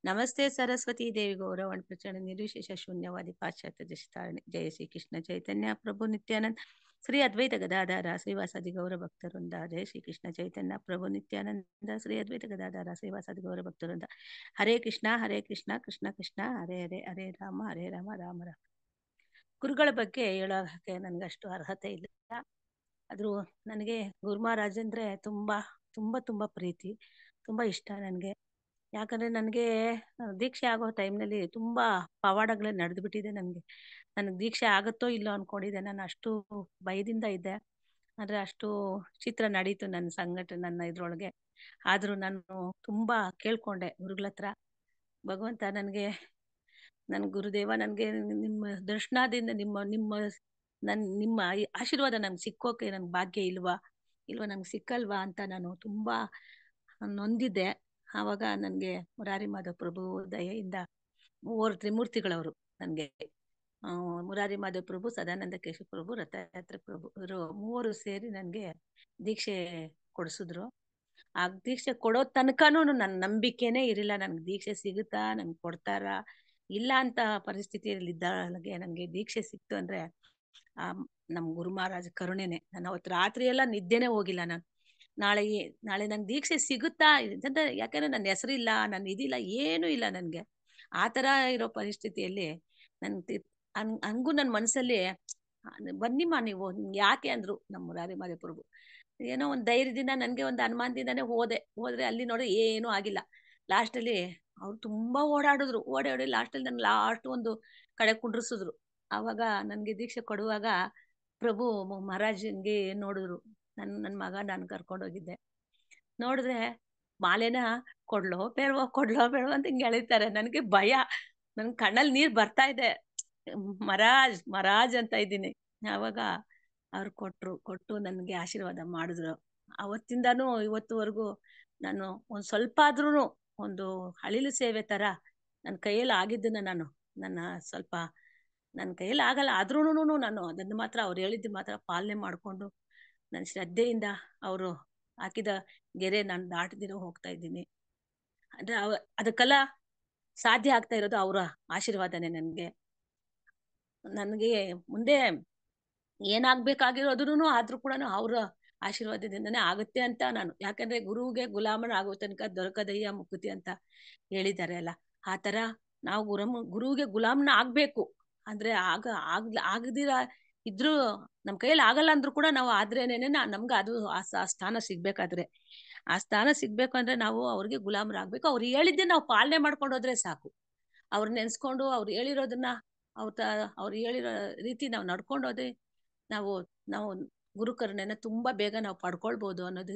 ನಮಸ್ತೆ ಸರಸ್ವತಿ ದೇವಿ ಗೌರವಣ ಪ್ರಚಂಡ ನಿರ್ವಿಶೇಷ ಶೂನ್ಯವಾದಿ ಪಾಶ್ಚಾತ್ಯ ದಶತಾರಣಿ. ಜಯ ಶ್ರೀ ಕೃಷ್ಣ ಚೈತನ್ಯ ಪ್ರಭು ನಿತ್ಯಾನಂದ ಶ್ರೀ ಅದ್ವೈತ ಗದಾಧಾರ ಶ್ರೀವಾಸಾದಿ ಗೌರ ಭಕ್ತವೃಂದ. ಜಯ ಶ್ರೀ ಕೃಷ್ಣ ಚೈತನ್ಯ ಪ್ರಭು ನಿತ್ಯಾನಂದ ಶ್ರೀ ಅದ್ವೈತ ಗದಾಧಾರ ಶ್ರೀವಾಸಾದಿ ಗೌರ ಭಕ್ತವೃಂದ. ಹರೇ ಕೃಷ್ಣ ಕೃಷ್ಣ ಕೃಷ್ಣ ಹರೇ ಹರೇ, ಹರೇ ರಾಮ ರಾಮ ರಾಮ. ಗುರುಗಳ ಬಗ್ಗೆ ಹೇಳೋಕೆ ನನ್ಗೆ ಅಷ್ಟು ಅರ್ಹತೆ ಇಲ್ಲ. ಆದ್ರೂ ನನಗೆ ಗುರು ಮಹಾರಾಜ್ ಅಂದ್ರೆ ತುಂಬಾ ತುಂಬಾ ತುಂಬಾ ಪ್ರೀತಿ, ತುಂಬಾ ಇಷ್ಟ ನನ್ಗೆ. ಯಾಕಂದ್ರೆ ನನ್ಗೆ ದೀಕ್ಷೆ ಆಗೋ ಟೈಮ್ನಲ್ಲಿ ತುಂಬಾ ಪವಾಡಗಳೇ ನಡೆದು ಬಿಟ್ಟಿದೆ. ನನಗೆ ದೀಕ್ಷೆ ಆಗುತ್ತೋ ಇಲ್ಲೋ ಅನ್ಕೊಂಡಿದ್ದೆ. ನಾನು ಅಷ್ಟು ಭಯದಿಂದ ಇದ್ದೆ. ಆದ್ರೆ ಅಷ್ಟು ಚಿತ್ರ ನಡೀತು ನನ್ನ ಸಂಘಟನೆ ನನ್ನ ಇದ್ರೊಳಗೆ. ಆದ್ರೂ ನಾನು ತುಂಬಾ ಕೇಳ್ಕೊಂಡೆ ಗುರುಗಳ ಹತ್ರ, ಭಗವಂತ ನನಗೆ ನನ್ ಗುರುದೇವ ನನಗೆ ನಿಮ್ಮ ದರ್ಶನದಿಂದ ನಿಮ್ಮ ಆಶೀರ್ವಾದ ನಂಗೆ ಸಿಕ್ಕೋಕೆ ನನ್ ಭಾಗ್ಯ ಇಲ್ವಾ ನಂಗೆ ಸಿಕ್ಕಲ್ವಾ ಅಂತ ನಾನು ತುಂಬಾ ನೊಂದಿದ್ದೆ. ಆವಾಗ ನನ್ಗೆ ಮುರಾರಿ ಮಾಧವ್ ಪ್ರಭು ದಯೆಯಿಂದ ತ್ರಿಮೂರ್ತಿಗಳವರು ನನ್ಗೆ ಮುರಾರಿ ಮಾಧವ್ ಪ್ರಭು, ಸದಾನಂದ ಕೇಶವ ಪ್ರಭು, ರಥಯಾತ್ರೆ ಪ್ರಭು ಇವರು ಮೂವರು ಸೇರಿ ನನ್ಗೆ ದೀಕ್ಷೆ ಕೊಡಿಸಿದ್ರು. ಆ ದೀಕ್ಷೆ ಕೊಡೋ ತನಕನೂ ನನ್ನ ನಂಬಿಕೆನೇ ಇರಲಿಲ್ಲ ನನ್ಗೆ ದೀಕ್ಷೆ ಸಿಗುತ್ತಾ, ನನ್ಗೆ ಕೊಡ್ತಾರ ಇಲ್ಲ ಅಂತ ಪರಿಸ್ಥಿತಿಯಲ್ಲಿ ಇದ್ದಾಗೆ ನನ್ಗೆ ದೀಕ್ಷೆ ಸಿಕ್ತು ಅಂದ್ರೆ ನಮ್ ಗುರು ಮಹಾರಾಜ್ ಕರುಣೆನೆ. ನಾನು ಅವತ್ತು ರಾತ್ರಿ ಎಲ್ಲ ನಿದ್ದೆನೆ ಹೋಗಿಲ್ಲ ನಾನು. ನಾಳೆ ನಂಗೆ ದೀಕ್ಷೆ ಸಿಗುತ್ತಾ ಅಂತ, ಯಾಕಂದ್ರೆ ನನ್ನ ಹೆಸರಿಲ್ಲ, ನನ್ನ ಇದಿಲ್ಲ, ಏನೂ ಇಲ್ಲ ನನ್ಗೆ. ಆತರ ಇರೋ ಪರಿಸ್ಥಿತಿಯಲ್ಲಿ ಹಂಗೂ ನನ್ನ ಮನಸ್ಸಲ್ಲಿ ಬನ್ನಿಮ್ಮ ನೀವು ಯಾಕೆ ಅಂದ್ರು ನಮ್ಮ ಮುರಾರಿ ಮಾಧವ್ ಪ್ರಭು. ಏನೋ ಒಂದ್ ಧೈರ್ಯದಿಂದ ನನ್ಗೆ ಒಂದು ಅನುಮಾನದಿಂದಾನೇ ಹೋದ್ರೆ ಅಲ್ಲಿ ನೋಡಿ ಏನೂ ಆಗಿಲ್ಲ. ಲಾಸ್ಟ್ ಅಲ್ಲಿ ಅವ್ರು ತುಂಬಾ ಓಡಾಡಿ ಲಾಸ್ಟ್ ಅಲ್ಲಿ ನನ್ ಲಾಸ್ಟ್ ಒಂದು ಕಡೆ ಕುಂಡ್ರಿಸಿದ್ರು. ಅವಾಗ ನನ್ಗೆ ದೀಕ್ಷೆ ಕೊಡುವಾಗ ಪ್ರಭು ಮಹಾರಾಜನ್ಗೆ ನೋಡಿದ್ರು. ನನ್ ಮಗ ನಾನು ಕರ್ಕೊಂಡೋಗಿದ್ದೆ. ನೋಡಿದ್ರೆ ಮಾಲೆನ ಕೊಡ್ಲೋ ಬೇಡವೋ ಅಂತ ಹಿಂಗೆ ಎಳಿತಾರೆ. ನನ್ಗೆ ಭಯ, ನನ್ ಕಣ್ಣಲ್ಲಿ ನೀರ್ ಬರ್ತಾ ಇದೆ. ಮಹಾರಾಜ್ ಅಂತ ಇದ್ದೀನಿ. ಆವಾಗ ಅವ್ರು ಕೊಟ್ಟು ನನ್ಗೆ ಆಶೀರ್ವಾದ ಮಾಡಿದ್ರು. ಅವತ್ತಿಂದಾನು ಇವತ್ತುವರೆಗೂ ನಾನು ಒಂದ್ ಸ್ವಲ್ಪ ಆದ್ರೂ ಒಂದು ಅಳಿಲು ಸೇವೆ ತರ ನನ್ನ ಕೈಯಲ್ಲಿ ಆಗಿದ್ದನ್ನ ನನ್ನ ಕೈಯಲ್ಲಿ ಆಗಲ್ಲ ಆದ್ರೂನು ನಾನು ಅದನ್ನ ಮಾತ್ರ ಅವ್ರು ಹೇಳಿದ್ದು ಮಾತ್ರ ಪಾಲನೆ ಮಾಡ್ಕೊಂಡು ನನ್ನ ಶ್ರದ್ಧೆಯಿಂದ ಅವರು ಹಾಕಿದ ಗೆರೆ ನಾನು ದಾಟದಿರೋ ಹೋಗ್ತಾ ಇದ್ದೀನಿ. ಅಂದ್ರೆ ಅದಕ್ಕೆಲ್ಲ ಸಾಧ್ಯ ಆಗ್ತಾ ಇರೋದು ಅವರ ಆಶೀರ್ವಾದನೆ. ನನಗೆ ಮುಂದೆ ಏನಾಗ್ಬೇಕಾಗಿರೋದ್ರೂ ಆದ್ರೂ ಕೂಡ ಅವ್ರ ಆಶೀರ್ವಾದದಿಂದನೇ ಆಗುತ್ತೆ ಅಂತ ನಾನು, ಯಾಕಂದ್ರೆ ಗುರುವಿಗೆ ಗುಲಾಮನ ಆಗೋ ತನಕ ದೊರಕದಯ್ಯ ಮುಕುತಿ ಅಂತ ಹೇಳಿದ್ದಾರೆ ಅಲ್ಲ, ಆ ತರ ನಾವು ಗುರುವಿಗೆ ಗುಲಾಮನ ಆಗ್ಬೇಕು. ಅಂದ್ರೆ ಆಗದಿರ ಇದ್ರು ನಮ್ ಕೈಯಲ್ಲಿ ಆಗಲ್ಲ ಅಂದ್ರೂ ಕೂಡ ನಾವು ಆದ್ರೇನೇನೆ ನಮ್ಗೆ ಅದು ಆ ಸ್ಥಾನ ಸಿಗ್ಬೇಕಾದ್ರೆ, ಆ ಸ್ಥಾನ ಸಿಗ್ಬೇಕು ಅಂದ್ರೆ ನಾವು ಅವ್ರಿಗೆ ಗುಲಾಮರಾಗ್ಬೇಕು. ಅವ್ರು ಹೇಳಿದ್ದೆ ನಾವು ಪಾಲನೆ ಮಾಡ್ಕೊಂಡು ಹೋದ್ರೆ ಸಾಕು. ಅವ್ರು ನೆನ್ಸ್ಕೊಂಡು ಅವ್ರು ಹೇಳಿರೋದನ್ನ ಅವ್ರು ಹೇಳಿರೋ ರೀತಿ ನಾವು ನಡ್ಕೊಂಡು ಹೋದ್ರೆ ನಾವು ಗುರುಕರುಣೆನ ತುಂಬಾ ಬೇಗ ನಾವು ಪಡ್ಕೊಳ್ಬಹುದು ಅನ್ನೋದು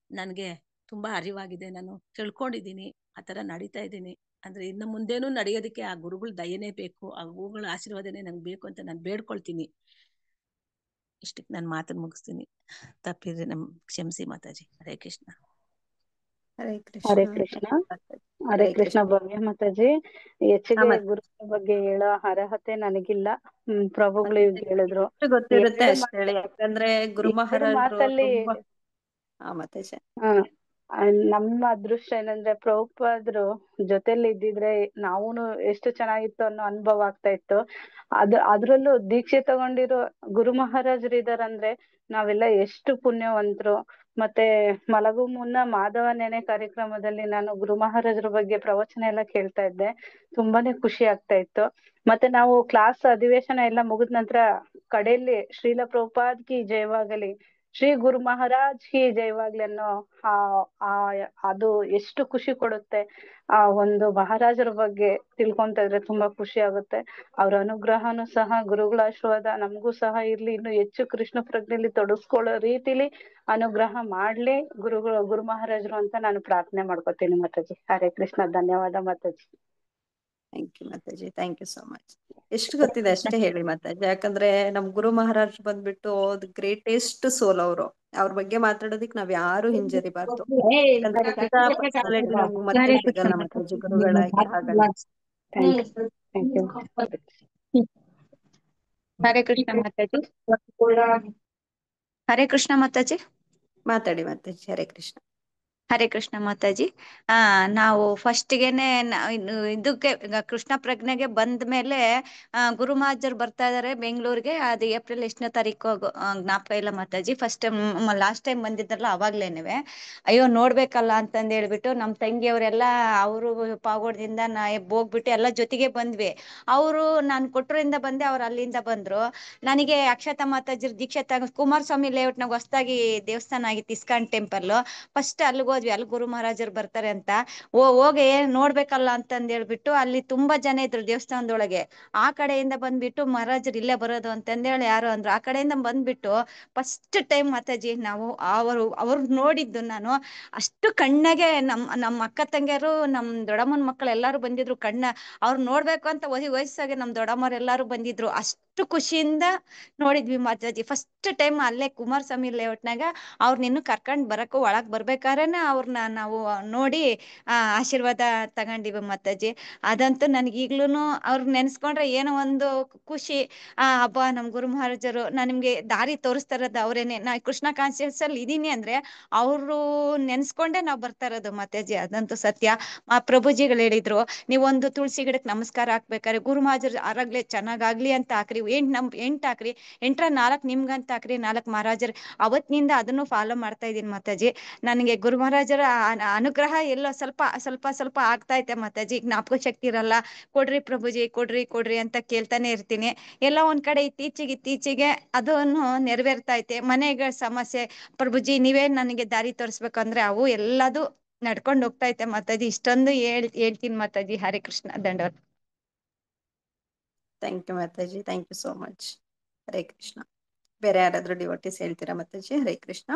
ನನ್ಗೆ ತುಂಬಾ ಅರಿವಾಗಿದೆ. ನಾನು ತಿಳ್ಕೊಂಡಿದ್ದೀನಿ, ಆತರ ನಡೀತಾ ಇದ್ದೀನಿ. ಅಂದ್ರೆ ಇನ್ನು ಮುಂದೇನು ನಡೆಯೋದಕ್ಕೆ ಆ ಗುರುಗಳ ದಯೆನೇ ಬೇಕು, ಆ ಗುರುಗಳ ಆಶೀರ್ವಾದನೆ ನಂಗೆ ಬೇಕು ಅಂತ ನಾನು ಬೇಡ್ಕೊಳ್ತೀನಿ. ಇಷ್ಟಕ್ಕೆ ನಾನು ಮಾತನ್ನ ಮುಗಿಸ್ತೀನಿ. ತಪ್ಪಿದ್ರೆ ಕ್ಷಮಿಸಿ ಮಾತಾಜಿ. ಹರೇ ಕೃಷ್ಣ. ಹರೇ ಹರೇ ಕೃಷ್ಣ. ಹರೇ ಕೃಷ್ಣ ಭವ್ಯ ಮಾತಾಜಿ. ಹೆಚ್ಚಿಗೆ ಗುರುಗಳ ಬಗ್ಗೆ ಹೇಳೋ ಅರ್ಹತೆ ನನಗಿಲ್ಲ. ಪ್ರಭುಗಳು ಇವ್ರು ಹೇಳಿದ್ರು, ಗೊತ್ತಿರುತ್ತೆ ಅಷ್ಟೇ ಹೇಳಿ. ಯಾಕಂದ್ರೆ ಗುರು ಮಹಾರಾಜರು ಮಾತಾಜಿ ನಮ್ಮ ಅದೃಷ್ಟ ಏನಂದ್ರೆ ಪ್ರಭುಪಾದರು ಜೊತೆಲಿ ಇದ್ದಿದ್ರೆ ನಾವೂನು ಎಷ್ಟು ಚೆನ್ನಾಗಿತ್ತು ಅನ್ನೋ ಅನುಭವ ಆಗ್ತಾ ಇತ್ತು. ಅದ್ರಲ್ಲೂ ದೀಕ್ಷೆ ತಗೊಂಡಿರೋ ಗುರು ಮಹಾರಾಜರು ಇದಾರಂದ್ರೆ ನಾವೆಲ್ಲ ಎಷ್ಟು ಪುಣ್ಯವಂತರು. ಮತ್ತೆ ಮಲಗು ಮುನ್ನ ಮಾಧವ ನೆನೆ ಕಾರ್ಯಕ್ರಮದಲ್ಲಿ ನಾನು ಗುರು ಮಹಾರಾಜರ ಬಗ್ಗೆ ಪ್ರವಚನ ಎಲ್ಲ ಕೇಳ್ತಾ ಇದ್ದೆ. ತುಂಬಾನೇ ಖುಷಿ ಆಗ್ತಾ ಇತ್ತು. ಮತ್ತೆ ನಾವು ಕ್ಲಾಸ್ ಅಧಿವೇಶನ ಎಲ್ಲ ಮುಗಿದ ನಂತರ ಕಡೆಯಲ್ಲಿ ಶ್ರೀಲ ಪ್ರಭುಪಾದ್ ಕಿ ಜಯವಾಗಲಿ, ಶ್ರೀ ಗುರು ಮಹಾರಾಜ್ ಕಿ ಜಯವಾಗ್ಲಿ ಅನ್ನೋ ಅದು ಎಷ್ಟು ಖುಷಿ ಕೊಡುತ್ತೆ. ಆ ಒಂದು ಮಹಾರಾಜರ ಬಗ್ಗೆ ತಿಳ್ಕೊಂತ ಇದ್ರೆ ತುಂಬಾ ಖುಷಿ ಆಗುತ್ತೆ. ಅವ್ರ ಅನುಗ್ರಹನೂ ಸಹ, ಗುರುಗಳ ಆಶೀರ್ವಾದ ನಮಗೂ ಸಹ ಇರ್ಲಿ, ಇನ್ನು ಹೆಚ್ಚು ಕೃಷ್ಣ ಪ್ರಜ್ಞೆಯಲ್ಲಿ ತೊಡಗಿಸ್ಕೊಳ್ಳೋ ರೀತಿಲಿ ಅನುಗ್ರಹ ಮಾಡ್ಲಿ ಗುರು ಮಹಾರಾಜರು ಅಂತ ನಾನು ಪ್ರಾರ್ಥನೆ ಮಾಡ್ಕೊತೀನಿ ಮಾತಾಜಿ. ಹರೇ ಕೃಷ್ಣ. ಧನ್ಯವಾದ ಮಾತಾಜಿ. Thank you Mataji, thank you so much. ಎಷ್ಟು ಗೊತ್ತಿದೆ ಅಷ್ಟೇ ಹೇಳಿ ಮಾತಾಜಿ. ಯಾಕಂದ್ರೆ ನಮ್ ಗುರು ಮಹಾರಾಜ್ ಬಂದ್ಬಿಟ್ಟು ಗ್ರೇಟೆಸ್ಟ್ ಸೋಲ್ ಅವರು. ಅವ್ರ ಬಗ್ಗೆ ಮಾತಾಡೋದಿಕ್ ನಾವ್ ಯಾರು ಹಿಂಜರಿಬಾರ್ದು. ಪರ್ಸನಾಲಿಟಿ ನಮ್ಗೆ ಮತ್ತೆ ಸಿಗಲ್ಲ ಮಾತಾಜಿ ಗುರುಗಳಾಗಿ. ಹಾಗಾಗಿ ಹರೇ ಕೃಷ್ಣ ಮಾತಾಜಿ. ಹರೇ ಕೃಷ್ಣ ಮಾತಾಜಿ. ಮಾತಾಡಿ ಮಾತಾಜಿ. ಹರೇ ಕೃಷ್ಣ. ಹರೇ ಕೃಷ್ಣ ಮಾತಾಜಿ. ನಾವು ಫಸ್ಟ್ಗೆನೆ ಇದಕ್ಕೆ ಕೃಷ್ಣ ಪ್ರಜ್ಞೆಗೆ ಬಂದ ಮೇಲೆ ಗುರು ಮಹಾರಾಜರು ಬರ್ತಾ ಇದಾರೆ ಬೆಂಗಳೂರಿಗೆ. ಅದು ಏಪ್ರಿಲ್ ಎಷ್ಟನೇ ತಾರೀಕು ಜ್ಞಾಪಕ ಇಲ್ಲ ಮಾತಾಜಿ. ಲಾಸ್ಟ್ ಟೈಮ್ ಬಂದಿದ್ರಲ್ಲ ಅವಾಗ್ಲೇನೆ ಅಯ್ಯೋ ನೋಡ್ಬೇಕಲ್ಲ ಅಂತಂದ್ ಹೇಳ್ಬಿಟ್ಟು ನಮ್ ತಂಗಿಯವರೆಲ್ಲ ಅವರು ಪಾಗೋಡದಿಂದ ಹೋಗ್ಬಿಟ್ಟು ಎಲ್ಲ ಜೊತೆಗೆ ಬಂದ್ವಿ. ಅವರು ನಾನು ಕೊಟ್ಟೂರಿಂದ ಬಂದೆ, ಅವ್ರು ಅಲ್ಲಿಂದ ಬಂದ್ರು. ನನಗೆ ಅಕ್ಷತಾ ಮಾತಾಜಿ ದೀಕ್ಷಾ ಕುಮಾರಸ್ವಾಮಿ ಲೇಔಟ್ ನಾಗ ಹೊಸದಾಗಿ ದೇವಸ್ಥಾನ ಆಗಿತ್ತು, ಇಸ್ಕಾನ್ ಟೆಂಪಲ್. ಫಸ್ಟ್ ಅಲ್ಲಿಗೆ ಹೋದ್ವಿ, ಅಲ್ಲಿ ಗುರು ಮಹಾರಾಜರು ಬರ್ತಾರೆ ಅಂತ. ಹೋಗಿ ನೋಡ್ಬೇಕಲ್ಲ ಅಂತಂದ್ ಹೇಳ್ಬಿಟ್ಟು ಅಲ್ಲಿ ತುಂಬಾ ಜನ ಇದ್ರು ದೇವಸ್ಥಾನದೊಳಗೆ. ಆ ಕಡೆಯಿಂದ ಬಂದ್ಬಿಟ್ಟು ಮಹಾರಾಜರು ಇಲ್ಲೇ ಬರೋದು ಅಂತಂದೇಳಿ ಯಾರು ಅಂದ್ರು. ಆ ಕಡೆಯಿಂದ ಬಂದ್ಬಿಟ್ಟು ಫಸ್ಟ್ ಟೈಮ್ ಮಾತಾಜಿ ನಾವು ಅವ್ರು ನೋಡಿದ್ದು ನಾನು. ಅಷ್ಟು ಕಣ್ಣಗೆ ನಮ್ಮ ಅಕ್ಕ ತಂಗಿಯರು, ನಮ್ ದೊಡ್ಡಮ್ಮನ ಮಕ್ಕಳು ಎಲ್ಲಾರು ಬಂದಿದ್ರು. ಅವ್ರು ನೋಡ್ಬೇಕು ಅಂತ ವಯಸ್ಸಾಗಿ ನಮ್ ದೊಡ್ಡಮ್ಮರು ಎಲ್ಲಾರು ಬಂದಿದ್ರು. ಅಷ್ಟು ಖುಷಿಯಿಂದ ನೋಡಿದ್ವಿ ಮಾತಾಜಿ. ಫಸ್ಟ್ ಟೈಮ್ ಅಲ್ಲೇ ಕುಮಾರಸ್ವಾಮಿ ಲೇಔಟ್ನಾಗ ಅವ್ರನ್ನ ಇನ್ನು ಕರ್ಕೊಂಡ್ ಬರಕು ಒಳಗ್ ಬರ್ಬೇಕಾರೇನೆ ಅವ್ರನ್ನ ನಾವು ನೋಡಿ ಆಶೀರ್ವಾದ ತಗೊಂಡಿವಿ ಮಾತಾಜಿ. ಅದಂತೂ ನನ್ಗೆ ಈಗ್ಲೂನು ಅವ್ರ ನೆನ್ಸ್ಕೊಂಡ್ರೆ ಏನೋ ಒಂದು ಖುಷಿ. ಹಬ್ಬ ನಮ್ ಗುರು ಮಹಾರಾಜರು ನಿಮ್ಗೆ ದಾರಿ ತೋರಿಸ್ತಾ ಇರೋದು ಅವ್ರೇನೆ. ನಾ ಕೃಷ್ಣ ಕಾನ್ಶಿಯಸ್ ಅಲ್ಲಿ ಇದೀನಿ ಅಂದ್ರೆ ಅವರು ನೆನ್ಸ್ಕೊಂಡೆ ನಾವ್ ಬರ್ತಾ ಇರೋದು ಮಾತಾಜಿ. ಅದಂತೂ ಸತ್ಯ. ಪ್ರಭುಜಿಗಳು ಹೇಳಿದ್ರು, ನೀವೊಂದು ತುಳಸಿ ಗಿಡಕ್ಕೆ ನಮಸ್ಕಾರ ಹಾಕ್ಬೇಕಾದ್ರೆ ಗುರು ಮಹಾರಾಜರು ಆರಾಗ್ಲೇ ಚೆನ್ನಾಗಾಗ್ಲಿ ಅಂತ ಹಾಕ್ರಿ. 8 ಹಾಕ್ರಿ, 8 4 ನಿಮ್ಗಂತ ಹಾಕ್ರಿ, 4 ಮಹಾರಾಜರು. ಅವತ್ತಿನಿಂದ ಅದನ್ನು ಫಾಲೋ ಮಾಡ್ತಾ ಇದೀನಿ ಮಾತಾಜಿ. ನನಗೆ ಗುರು ಮಹಾರಾಜರ ಅನುಗ್ರಹ ಎಲ್ಲ ಸ್ವಲ್ಪ ಆಗ್ತಾ ಐತೆ ಮಾತಾಜಿ. ಜ್ಞಾಪಕ ಶಕ್ತಿ ಇರಲ್ಲ. ಕೊಡ್ರಿ ಪ್ರಭುಜಿ, ಕೊಡ್ರಿ ಅಂತ ಕೇಳ್ತಾನೆ ಇರ್ತೀನಿ. ಎಲ್ಲ ಒಂದ್ ಕಡೆ ಇತ್ತೀಚೆಗೆ ಅದನ್ನು ನೆರವೇರ್ತಾ ಐತೆ. ಮನೆಗೆ ಸಮಸ್ಯೆ, ಪ್ರಭುಜಿ ನೀವೇ ನನಗೆ ದಾರಿ ತೋರಿಸ್ಬೇಕಂದ್ರೆ ಅವು ಎಲ್ಲದು ನಡ್ಕೊಂಡು ಹೋಗ್ತಾ ಐತೆ ಮಾತಾಜಿ. ಇಷ್ಟೊಂದು ಹೇಳ್ತೀನಿ ಮಾತಾಜಿ. ಹರೇ ಕೃಷ್ಣ, ದಂಡವತ್. Thank you Mataji, thank you so much. Hare Krishna. ಬೇರೆ ಯಾರಾದ್ರೂ ಡಿವೋಟೀಸ್ ಹೇಳ್ತೀರಾ ಮಾತಾಜಿ? ಹರೇ ಕೃಷ್ಣ.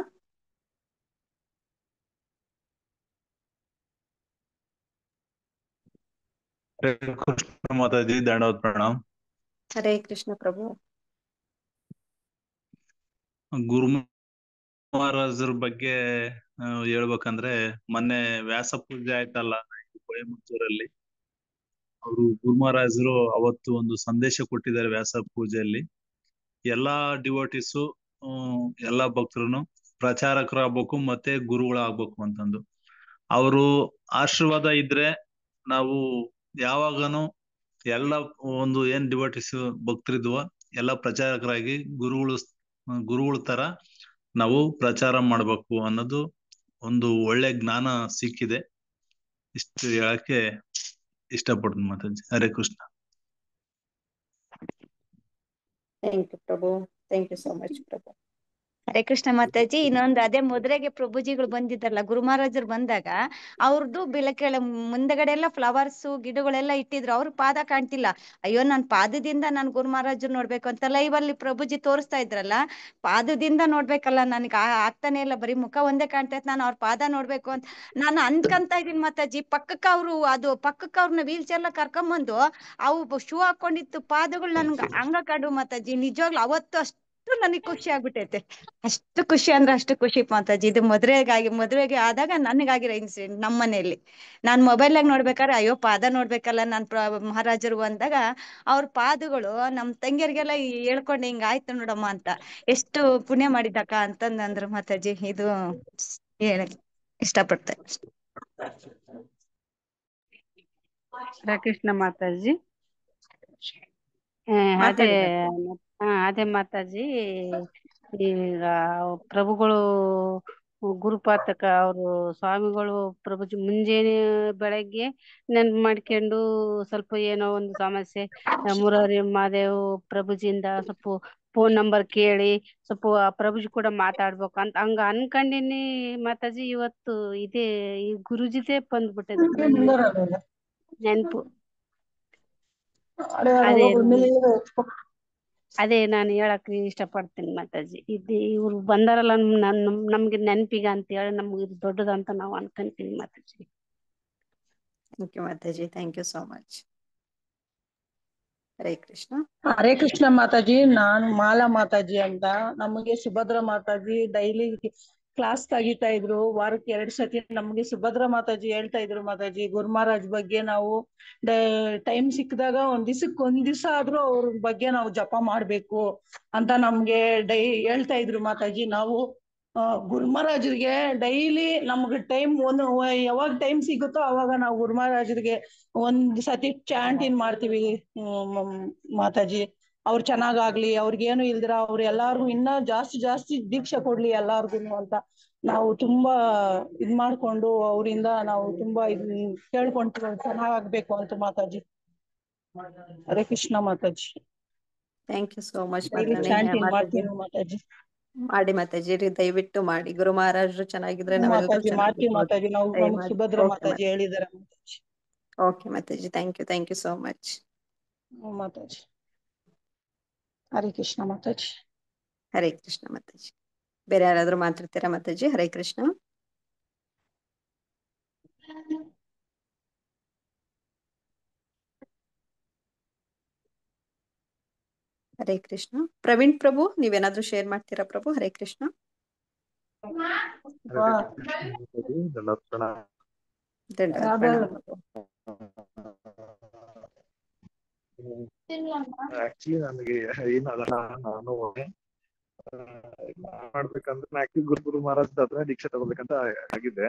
ಕೃಷ್ಣ ಮಾತಾಜಿ, ದಂಡವತ್ ಪ್ರಣಾಮ್. ಹರೇ ಕೃಷ್ಣ ಪ್ರಭು. ಗುರು ಮಹಾರಾಜರ ಬಗ್ಗೆ ಹೇಳ್ಬೇಕಂದ್ರೆ, ಮೊನ್ನೆ ವ್ಯಾಸ ಪೂಜೆ ಆಯ್ತಲ್ಲ ಕೊಯಮತ್ತೂರಲ್ಲಿ. ಅವರು ಗುರು ಮಹಾರಾಜರು ಅವತ್ತು ಒಂದು ಸಂದೇಶ ಕೊಟ್ಟಿದ್ದಾರೆ ವ್ಯಾಸ ಪೂಜೆಯಲ್ಲಿ. ಎಲ್ಲಾ ಡಿವೋಟಿಸು ಎಲ್ಲಾ ಭಕ್ತರು ಪ್ರಚಾರಕರಾಗ್ಬೇಕು ಮತ್ತೆ ಗುರುಗಳಾಗ್ಬೇಕು ಅಂತಂದು. ಅವರು ಆಶೀರ್ವಾದ ಇದ್ರೆ ನಾವು ಯಾವಾಗನು ಎಲ್ಲ ಒಂದು ಏನ್ ಡಿವೋಟಿಸ್ ಭಕ್ತರಿದ್ವ ಎಲ್ಲ ಪ್ರಚಾರಕರಾಗಿ ಗುರುಗಳ ತರ ನಾವು ಪ್ರಚಾರ ಮಾಡ್ಬೇಕು ಅನ್ನೋದು ಒಂದು ಒಳ್ಳೆ ಜ್ಞಾನ ಸಿಕ್ಕಿದೆ. ಇಷ್ಟು ಹೇಳಕ್ಕೆ ಇಷ್ಟಪಡ್ತೀನಿ Mataji. Hare Krishna. Thank you Prabhu, thank you so much Prabhu. Hare Krishna Mataji. ಇನ್ನೊಂದು ಅದೇ ಮದುವೆಗೆ ಪ್ರಭುಜಿಗಳು ಬಂದಿದ್ದಾರಲ್ಲ, ಗುರು ಮಹಾರಾಜರು ಬಂದಾಗ ಅವ್ರದ್ದು ಬೆಳಕೆಳ ಮುಂದಗಡೆ ಎಲ್ಲ ಫ್ಲವರ್ಸ್ ಗಿಡಗಳೆಲ್ಲ ಇಟ್ಟಿದ್ರು. ಅವ್ರ ಪಾದ ಕಾಣ್ತಿಲ್ಲ. ಅಯ್ಯೋ, ನನ್ ಪಾದದಿಂದ ನಾನ್ ಗುರು ಮಹಾರಾಜರು ನೋಡ್ಬೇಕು ಅಂತ ಲೈವ್ ಅಲ್ಲಿ ಪ್ರಭುಜಿ ತೋರಿಸ್ತಾ ಇದ್ರಲ್ಲ, ಪಾದದಿಂದ ನೋಡ್ಬೇಕಲ್ಲ, ನನಗೆ ಆಗ್ತಾನೆ ಇಲ್ಲ. ಬರೀ ಮುಖ ಒಂದೇ ಕಾಣ್ತಾ ಇತ್ತು. ನಾನು ಅವ್ರ ಪಾದ ನೋಡ್ಬೇಕು ಅಂತ ನಾನು ಅನ್ಕಂತ ಇದೀನಿ ಮಾತಾಜಿ. ಪಕ್ಕಕ್ಕೆ ಅವ್ರನ್ನ ವೀಲ್ ಚೇರ್ಲ ಕರ್ಕೊಂಬಂದು ಅವು ಶೂ ಹಾಕೊಂಡಿತ್ತು ಪಾದಗಳು ನನ್ಗೆ ಹಂಗ ಕಂಡು ಮಾತಾಜಿ. ನಿಜವಾಗ್ಲು ಅವತ್ತು ಅಷ್ಟು ನನಗೆ ಖುಷಿ ಆಗ್ಬಿಟ್ಟೈತೆ. ಅಷ್ಟು ಖುಷಿ ಅಂದ್ರೆ ಅಷ್ಟು ಖುಷಿ ಮಾತಾಜಿ. ಇದು ಮದುವೆಗೆ ಆದಾಗ ನನಗಾಗಿರೋ ಇನ್ಸಿಡೆಂಟ್. ನಮ್ಮ ಮನೆಯಲ್ಲಿ ನಾನ್ ಮೊಬೈಲ್ನಾಗ ನೋಡ್ಬೇಕಾದ್ರೆ ಅಯ್ಯೋ ಪಾದ ನೋಡ್ಬೇಕಲ್ಲ ನಾನ್ ಮಹಾರಾಜರು ಅಂದಾಗ ಅವ್ರ ಪಾದಗಳು ನಮ್ ತಂಗಿಯರಿಗೆಲ್ಲ ಹೇಳ್ಕೊಂಡೆ, ಹಿಂಗ ಆಯ್ತು ನೋಡಮ್ಮ ಅಂತ. ಎಷ್ಟು ಪುಣ್ಯ ಮಾಡಿದಕ್ಕ ಅಂತಂದಂದ್ರು ಮಾತಾಜಿ. ಇದು ಹೇಳಕ್ ಇಷ್ಟಪಡ್ತೆ. ಹರೇ ಕೃಷ್ಣ ಮಾತಾಜಿ. ಅದೇ ಮಾತಾಡಿ ಮಾತಾಜಿ. ಅದೇ ಮಾತಾಜಿ, ಈಗ ಪ್ರಭುಗಳು ಗುರುಪಾತಕ ಅವರು ಸ್ವಾಮಿಗಳು ಪ್ರಭುಜಿ ಮುಂಜಾನೆ ಬೆಳಗ್ಗೆ ನೆನ್ಪು ಮಾಡ್ಕೊಂಡು ಸ್ವಲ್ಪ ಏನೋ ಒಂದು ಸಮಸ್ಯೆ ಮುರಾರಿ ಮಾದೇವ್ ಪ್ರಭುಜಿಯಿಂದ ಸ್ವಲ್ಪ ಫೋನ್ ನಂಬರ್ ಕೇಳಿ ಸ್ವಲ್ಪ ಪ್ರಭುಜಿ ಕೂಡ ಮಾತಾಡ್ಬೇಕು ಅಂತ ಹಂಗ ಅನ್ಕೊಂಡಿನಿ ಮಾತಾಜಿ. ಇವತ್ತು ಇದೇ ಈ ಗುರುಜಿದೇ ಬಂದ್ಬಿಟ್ಟದೆ ನೆನ್ಪು. ಅದೇ ನಾನು ಹೇಳಕ್ ಇಷ್ಟಪಡ್ತೀನಿ ಮಾತಾಜಿ. ಇವ್ರು ಬಂದಾರಲ್ಲ ನಮ್ಗೆ ನೆನಪಿಗೆ ಅಂತ ಹೇಳಿ ನಮ್ಗೆ ಇದು ದೊಡ್ಡದಂತ ನಾವು ಅನ್ಕೊಂತೀವಿ Mataji. Thank you Mataji, thank you so much. Hare Krishna. Hare Krishna Mataji. ನಾನು ಮಾಲಾ ಮಾತಾಜಿ ಅಂತ. ನಮಗೆ ಸುಭದ್ರ ಮಾತಾಜಿ ಡೈಲಿ ಕ್ಲಾಸ್ ತೆಗಿತಾ ಇದ್ರು. ವಾರಕ್ಕೆ 2 ಸತಿ ನಮ್ಗೆ ಸುಭದ್ರ ಮಾತಾಜಿ ಹೇಳ್ತಾ ಇದ್ರು ಮಾತಾಜಿ. ಗುರು ಮಹಾರಾಜ್ ಬಗ್ಗೆ ನಾವು ಟೈಮ್ ಸಿಕ್ಕಿದಾಗ ಒಂದ್ ದಿವ್ಸ ಆದ್ರೂ ಅವ್ರ ಬಗ್ಗೆ ನಾವು ಜಪ ಮಾಡ್ಬೇಕು ಅಂತ ನಮ್ಗೆ ಹೇಳ್ತಾ ಇದ್ರು ಮಾತಾಜಿ. ನಾವು ಗುರು ಮಹಾರಾಜರಿಗೆ ಡೈಲಿ ನಮ್ಗೆ ಯಾವಾಗ ಟೈಮ್ ಸಿಗುತ್ತೋ ಅವಾಗ ನಾವು ಗುರು ಮಹಾರಾಜರಿಗೆ ಒಂದ್ ಸತಿ ಚಾಂಟಿನ್ ಮಾಡ್ತೀವಿ ಮಾತಾಜಿ. ಅವ್ರು ಚೆನ್ನಾಗಾಗ್ಲಿ, ಅವ್ರಿಗೇನು ಇಲ್ದಿರ ಅವ್ರು ಎಲ್ಲಾರ್ಗು ಇನ್ನ ಜಾಸ್ತಿ ದೀಕ್ಷೆ ಕೊಡ್ಲಿ ಎಲ್ಲಾರ್ಗು ಅಂತ ನಾವು ತುಂಬಾ ಮಾಡ್ಕೊಂಡು ಅವರಿಂದ ನಾವು ತುಂಬಾ ಕೇಳ್ಕೊಂತೀವಿ ಚೆನ್ನಾಗಾಗ್ಬೇಕು ಅಂತ Mataji. Hare Krishna Mataji. Thank you so much daily Mataji. Chanting ಮಾಡ್ತೀವಿ ಮಾತಾಜಿ. ಮಾಡಿ ಮಾತಾಜಿ ದಯವಿಟ್ಟು ಮಾಡಿ. ಗುರು ಮಹಾರಾಜರು ಚೆನ್ನಾಗಿದ್ರೆ ನಾವೆಲ್ಲರೂ ಮಾತಾಜಿ ಮಾಡ್ತೀವಿ ಚೆನ್ನಾಗಿರ್ಬೋದು. ಮಾತಾಜಿ. ನಾವು ನಮಗ್ ದಯಮಾಡಿ. ಸುಭದ್ರ ಓಕೆ ಮಾತಾಜಿ ಹೇಳಿದಾರೆ Mataji. Okay Mataji, thank you so much Mataji. Hare Krishna Mataji. Hare Krishna Mataji. ಬೇರೆ ಯಾರಾದ್ರೂ ಮಾತಾಡ್ತೀರಾ ಮಾತಾಜಿ? ಹರೇ ಕೃಷ್ಣ. ಹರೇ ಕೃಷ್ಣ. ಪ್ರವೀಣ್ ಪ್ರಭು, ನೀವೇನಾದ್ರೂ ಶೇರ್ ಮಾಡ್ತೀರಾ ಪ್ರಭು? ಹರೇ ಕೃಷ್ಣ. ದಂಡವತ್ ಪ್ರಣಾಮ ಪ್ರಭು. ಆಕ್ಚುಲಿ ನನಗೆ ಏನಲ್ಲ, ನಾನು ಮಾಡ್ಬೇಕಂದ್ರೆ ಆಕ್ಚುಲಿ ಗುರು ಮಹಾರಾಜ್ ಹತ್ರ ದೀಕ್ಷೆ ತಗೋಬೇಕಂತ ಆಗಿದೆ.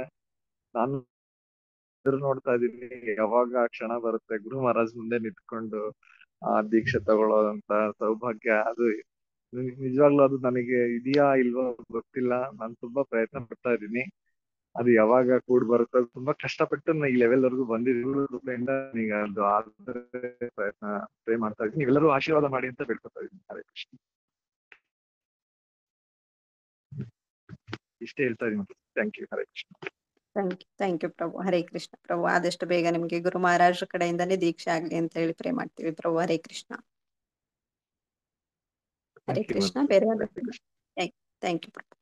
ನಾನು ನೋಡ್ತಾ ಇದ್ದೀನಿ ಯಾವಾಗ ಆ ಕ್ಷಣ ಬರುತ್ತೆ ಗುರು ಮಹಾರಾಜ್ ಮುಂದೆ ನಿಂತ್ಕೊಂಡು ಆ ದೀಕ್ಷೆ ತಗೊಳ್ಳೋದಂತ ಸೌಭಾಗ್ಯ. ಅದು ನಿಜವಾಗ್ಲೂ ಅದು ನನಗೆ ಇದೆಯಾ ಇಲ್ವೋ ಗೊತ್ತಿಲ್ಲ. ನಾನು ತುಂಬಾ ಪ್ರಯತ್ನ ಪಡ್ತಾ ಇದ್ದೀನಿ. ಅದು ಯಾವಾಗ ಕೂಡ್ ಬರುತ್ತೆ, ತುಂಬಾ ಕಷ್ಟಪಟ್ಟು ಈ ಲೆವೆಲ್ ವರ್ಗು ಬಂದಿರೋದ್ರಿಂದ ಈಗ ಅದು ಆದ್ರೆ ಪ್ರಯತ್ನ ಪ್ರೇ ಮಾಡ್ತಾ ಇದ್ದೀನಿ. ನೀವೆಲ್ಲರೂ ಆಶೀರ್ವಾದ ಮಾಡಿ ಅಂತ ಬೇಡ್ಕೊತಾ ಇದ್ದೀನಿ. ಹರೇ ಕೃಷ್ಣ. ಇಷ್ಟೇ ಹೇಳ್ತಾ ಇದ್ದೀನಿ. Thank you. Hare Krishna. Thank you Prabhu. Hare Krishna Prabhu. ಆದಷ್ಟು ಬೇಗ ನಿಮ್ಗೆ ಗುರು ಮಹಾರಾಜರ ಕಡೆಯಿಂದಾನೇ ದೀಕ್ಷೆ ಆಗ್ಲಿ ಅಂತ ಹೇಳಿ ಪ್ರೇ ಮಾಡ್ತೀವಿ ಪ್ರಭು. ಹರೇ ಕೃಷ್ಣ. ಹರೇ ಕೃಷ್ಣ. ಬೇರೆ ಯಾರಾದ್ರೂ? ಥ್ಯಾಂಕ್ ಯು ಪ್ರಭು.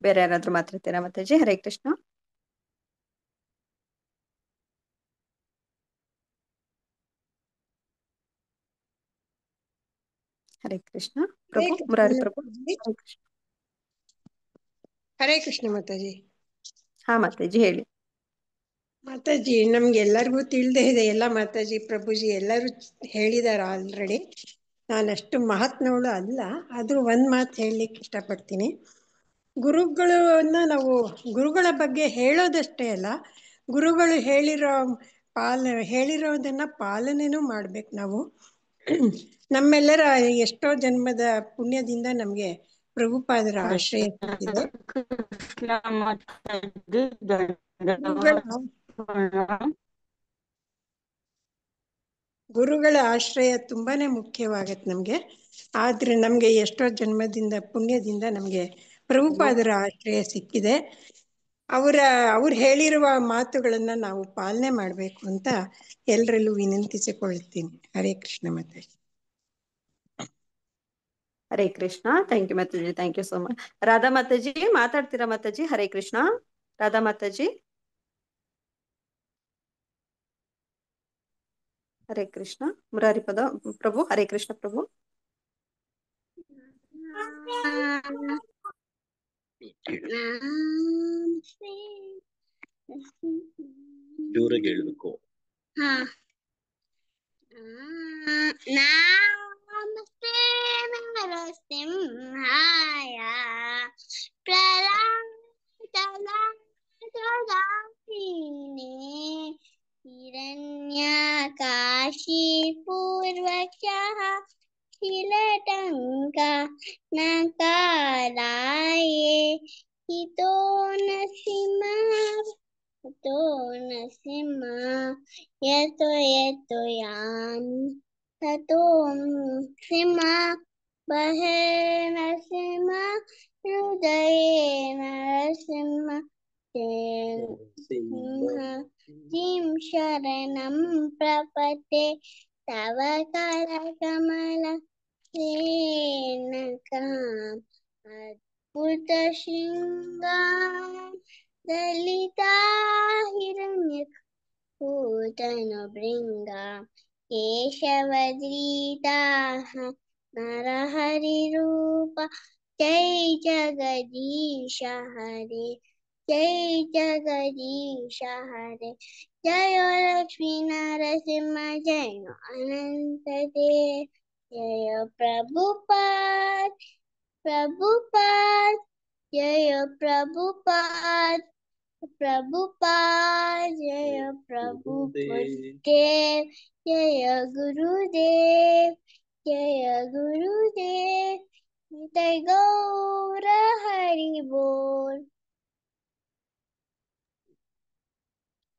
ಬೇರೆ ಯಾರಾದ್ರೂ ಮಾತಾಡ್ತೀರಾ ಮಾತಾಜಿ? ಹರೇ ಕೃಷ್ಣ. ಹರೇ ಕೃಷ್ಣ ಪ್ರಭು. ಮುರಾರಿ ಪ್ರಭು. ಹರೇ ಕೃಷ್ಣ. ಹರೇ ಕೃಷ್ಣ ಮಾತಾಜಿ. ಹಾ ಮಾತಾಜಿ ಹೇಳಿ. ಮಾತಾಜಿ ನಮ್ಗೆ ಎಲ್ಲರಿಗೂ ತಿಳಿದೇ ಇದೆ ಎಲ್ಲ. ಮಾತಾಜಿ ಪ್ರಭುಜಿ ಎಲ್ಲರೂ ಹೇಳಿದಾರ ಆಲ್ರೆಡಿ. ನಾನಷ್ಟು ಮಹಾತ್ಮವಳು ಅಲ್ಲ, ಆದ್ರೂ ಒಂದ್ ಮಾತು ಹೇಳಲಿಕ್ಕೆ ಇಷ್ಟಪಡ್ತೀನಿ. ಗುರುಗಳನ್ನ ನಾವು ಗುರುಗಳ ಬಗ್ಗೆ ಹೇಳೋದಷ್ಟೇ ಅಲ್ಲ, ಗುರುಗಳು ಹೇಳಿರೋದನ್ನ ಪಾಲನೆನೂ ಮಾಡ್ಬೇಕು ನಾವು. ನಮ್ಮೆಲ್ಲರ ಎಷ್ಟೋ ಜನ್ಮದ ಪುಣ್ಯದಿಂದ ನಮ್ಗೆ ಪ್ರಭುಪಾದರ ಆಶ್ರಯ ಸಿಕ್ಕಿದೆ. ಗುರುಗಳ ಆಶ್ರಯ ತುಂಬಾನೇ ಮುಖ್ಯವಾಗತ್ತೆ ನಮ್ಗೆ. ಆದ್ರೆ ನಮ್ಗೆ ಎಷ್ಟೋ ಜನ್ಮದಿಂದ ಪುಣ್ಯದಿಂದ ನಮ್ಗೆ ಪ್ರಭುಪಾದರ ಆಶ್ರಯ ಸಿಕ್ಕಿದೆ. ಅವ್ರು ಹೇಳಿರುವ ಮಾತುಗಳನ್ನ ನಾವು ಪಾಲನೆ ಮಾಡ್ಬೇಕು ಅಂತ ಎಲ್ರಲ್ಲೂ ವಿನಂತಿಸಿಕೊಳ್ತೀನಿ. Hare Krishna Mataji. Hare Krishna. Thank you Mataji. Thank you so much. Radha Mataji ಮಾತಾಡ್ತೀರಾ ಮಾತಾಜಿ? ಹರೇ ಕೃಷ್ಣ. ರಾಧಾ ಮಾತಾಜಿ. ಹರೇ ಕೃಷ್ಣ. ಮುರಾರಿ ಪ್ರಭು. ಹರೇ ಕೃಷ್ಣ ಪ್ರಭು. ಜೋರಾಗಿ ಹೇಳ್ಬೇಕು. ನಮಸ್ತೆ ನರಸಿಂಹಾಯ ಪ್ರಲಯದಾಯಿನೇ ಹಿರಣ್ಯಕಾಶೀಪೂರ್ವಕಃ ಕಿಲಟಂಕ ನಕಾರಾಯೇ ಹಿತೋ ನರಸಿಂಹ ಯತೋ ಯಾನ್ ತಥೋ ಸಿಂಹ ಬಹೇ ನರಸಿಂಹ ಹೃದಯೇ ನರಸಿಂಹ ಸಿಂಹ ಜಿಂ ಶರಣಂ ಪ್ರಪತೆ ತವ ಕರಕಮಲ ಸೇನಕಂ ಅದ್ಭುತ ಶೃಂಗಾರ ದಲಿತಾ ಹಿರಣ್ಯ ಕೂತನು ಭೃಂಗ ಕೇಶವದ್ರೀತಾಃ ನರಹರಿ ರೂಪ ಜೈ ಜಗದೀಶ ಹರೇ ಜೈ ಜಗದೀಶ ಹರೇ ಜಯ ಲಕ್ಷ್ಮೀ ನರಸಿಂಹ ಜಯ ಅನಂತ ದೇವ ಜಯ ಪ್ರಭುಪಾದ್ ಜಯ ಪ್ರಭುಪಾದ್ ಜಯ ಪ್ರಭುಪಾದ್ ಜಯ ಗುರುದೇವ್ ನಿತಾಯ್ ಗೌರ ಹರಿ ಬೋಲ್.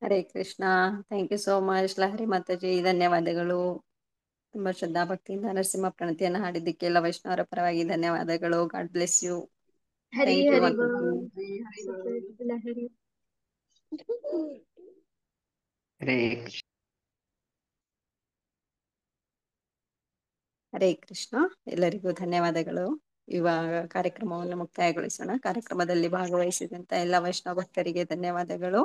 Hare Krishna. Thank you so much Lahari Mataji. ಧನ್ಯವಾದಗಳು. ತುಂಬಾ ಶ್ರದ್ಧಾ ಭಕ್ತಿಯಿಂದ ನರಸಿಂಹ ಪ್ರಣತಿಯನ್ನು ಹಾಡಿದ್ದಕ್ಕೆ ಎಲ್ಲ ವೈಷ್ಣವರ ಪರವಾಗಿ ಧನ್ಯವಾದಗಳು. God bless you. Hari thank you Hari Mataji. ಬೋಲ್ ಹರಿ. ಹರೇ ಹರೇ ಕೃಷ್ಣ. ಎಲ್ಲರಿಗೂ ಧನ್ಯವಾದಗಳು. ಇವಾಗ ಕಾರ್ಯಕ್ರಮವನ್ನು ಮುಕ್ತಾಯಗೊಳಿಸೋಣ. ಕಾರ್ಯಕ್ರಮದಲ್ಲಿ ಭಾಗವಹಿಸಿದಂತ ಎಲ್ಲ ವೈಷ್ಣವ ಭಕ್ತರಿಗೆ ಧನ್ಯವಾದಗಳು.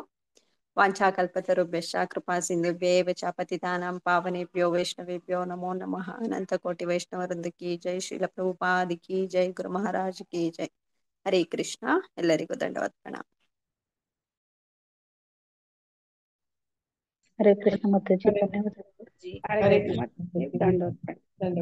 ವಾಂಛಾಕಲ್ಪತರುಭ್ಯಶ್ಚ ಕೃಪಾ ಸಿಂಧುಭ್ಯೇವ ಚ ಪತಿತಾನಾಂ ಪಾವನೇಭ್ಯೋ ವೈಷ್ಣವೇಭ್ಯೋ ನಮೋ ನಮಃ. ಅನಂತ ಕೋಟಿ ವೈಷ್ಣವವೃಂದ ಕಿ ಜೈ. ಶ್ರೀಲ ಪ್ರಭುಪಾದ ಕಿ ಜೈ. ಗುರು ಮಹಾರಾಜ್ ಕಿ ಜೈ. ಹರೇ ಕೃಷ್ಣ. ಎಲ್ಲರಿಗೂ ದಂಡವತ್ ಪ್ರಣಾಮ. ಹರೇ ಕೃಷ್ಣ ಮಾತಾಜಿ, ಧನ್ಯವಾದಗಳು. ಜಿ ಹರೇ ಹರೇ ಕೃಷ್ಣ ಕೃಷ್ಣ ಮಾತಾಜಿ, ದಂಡೋತ್.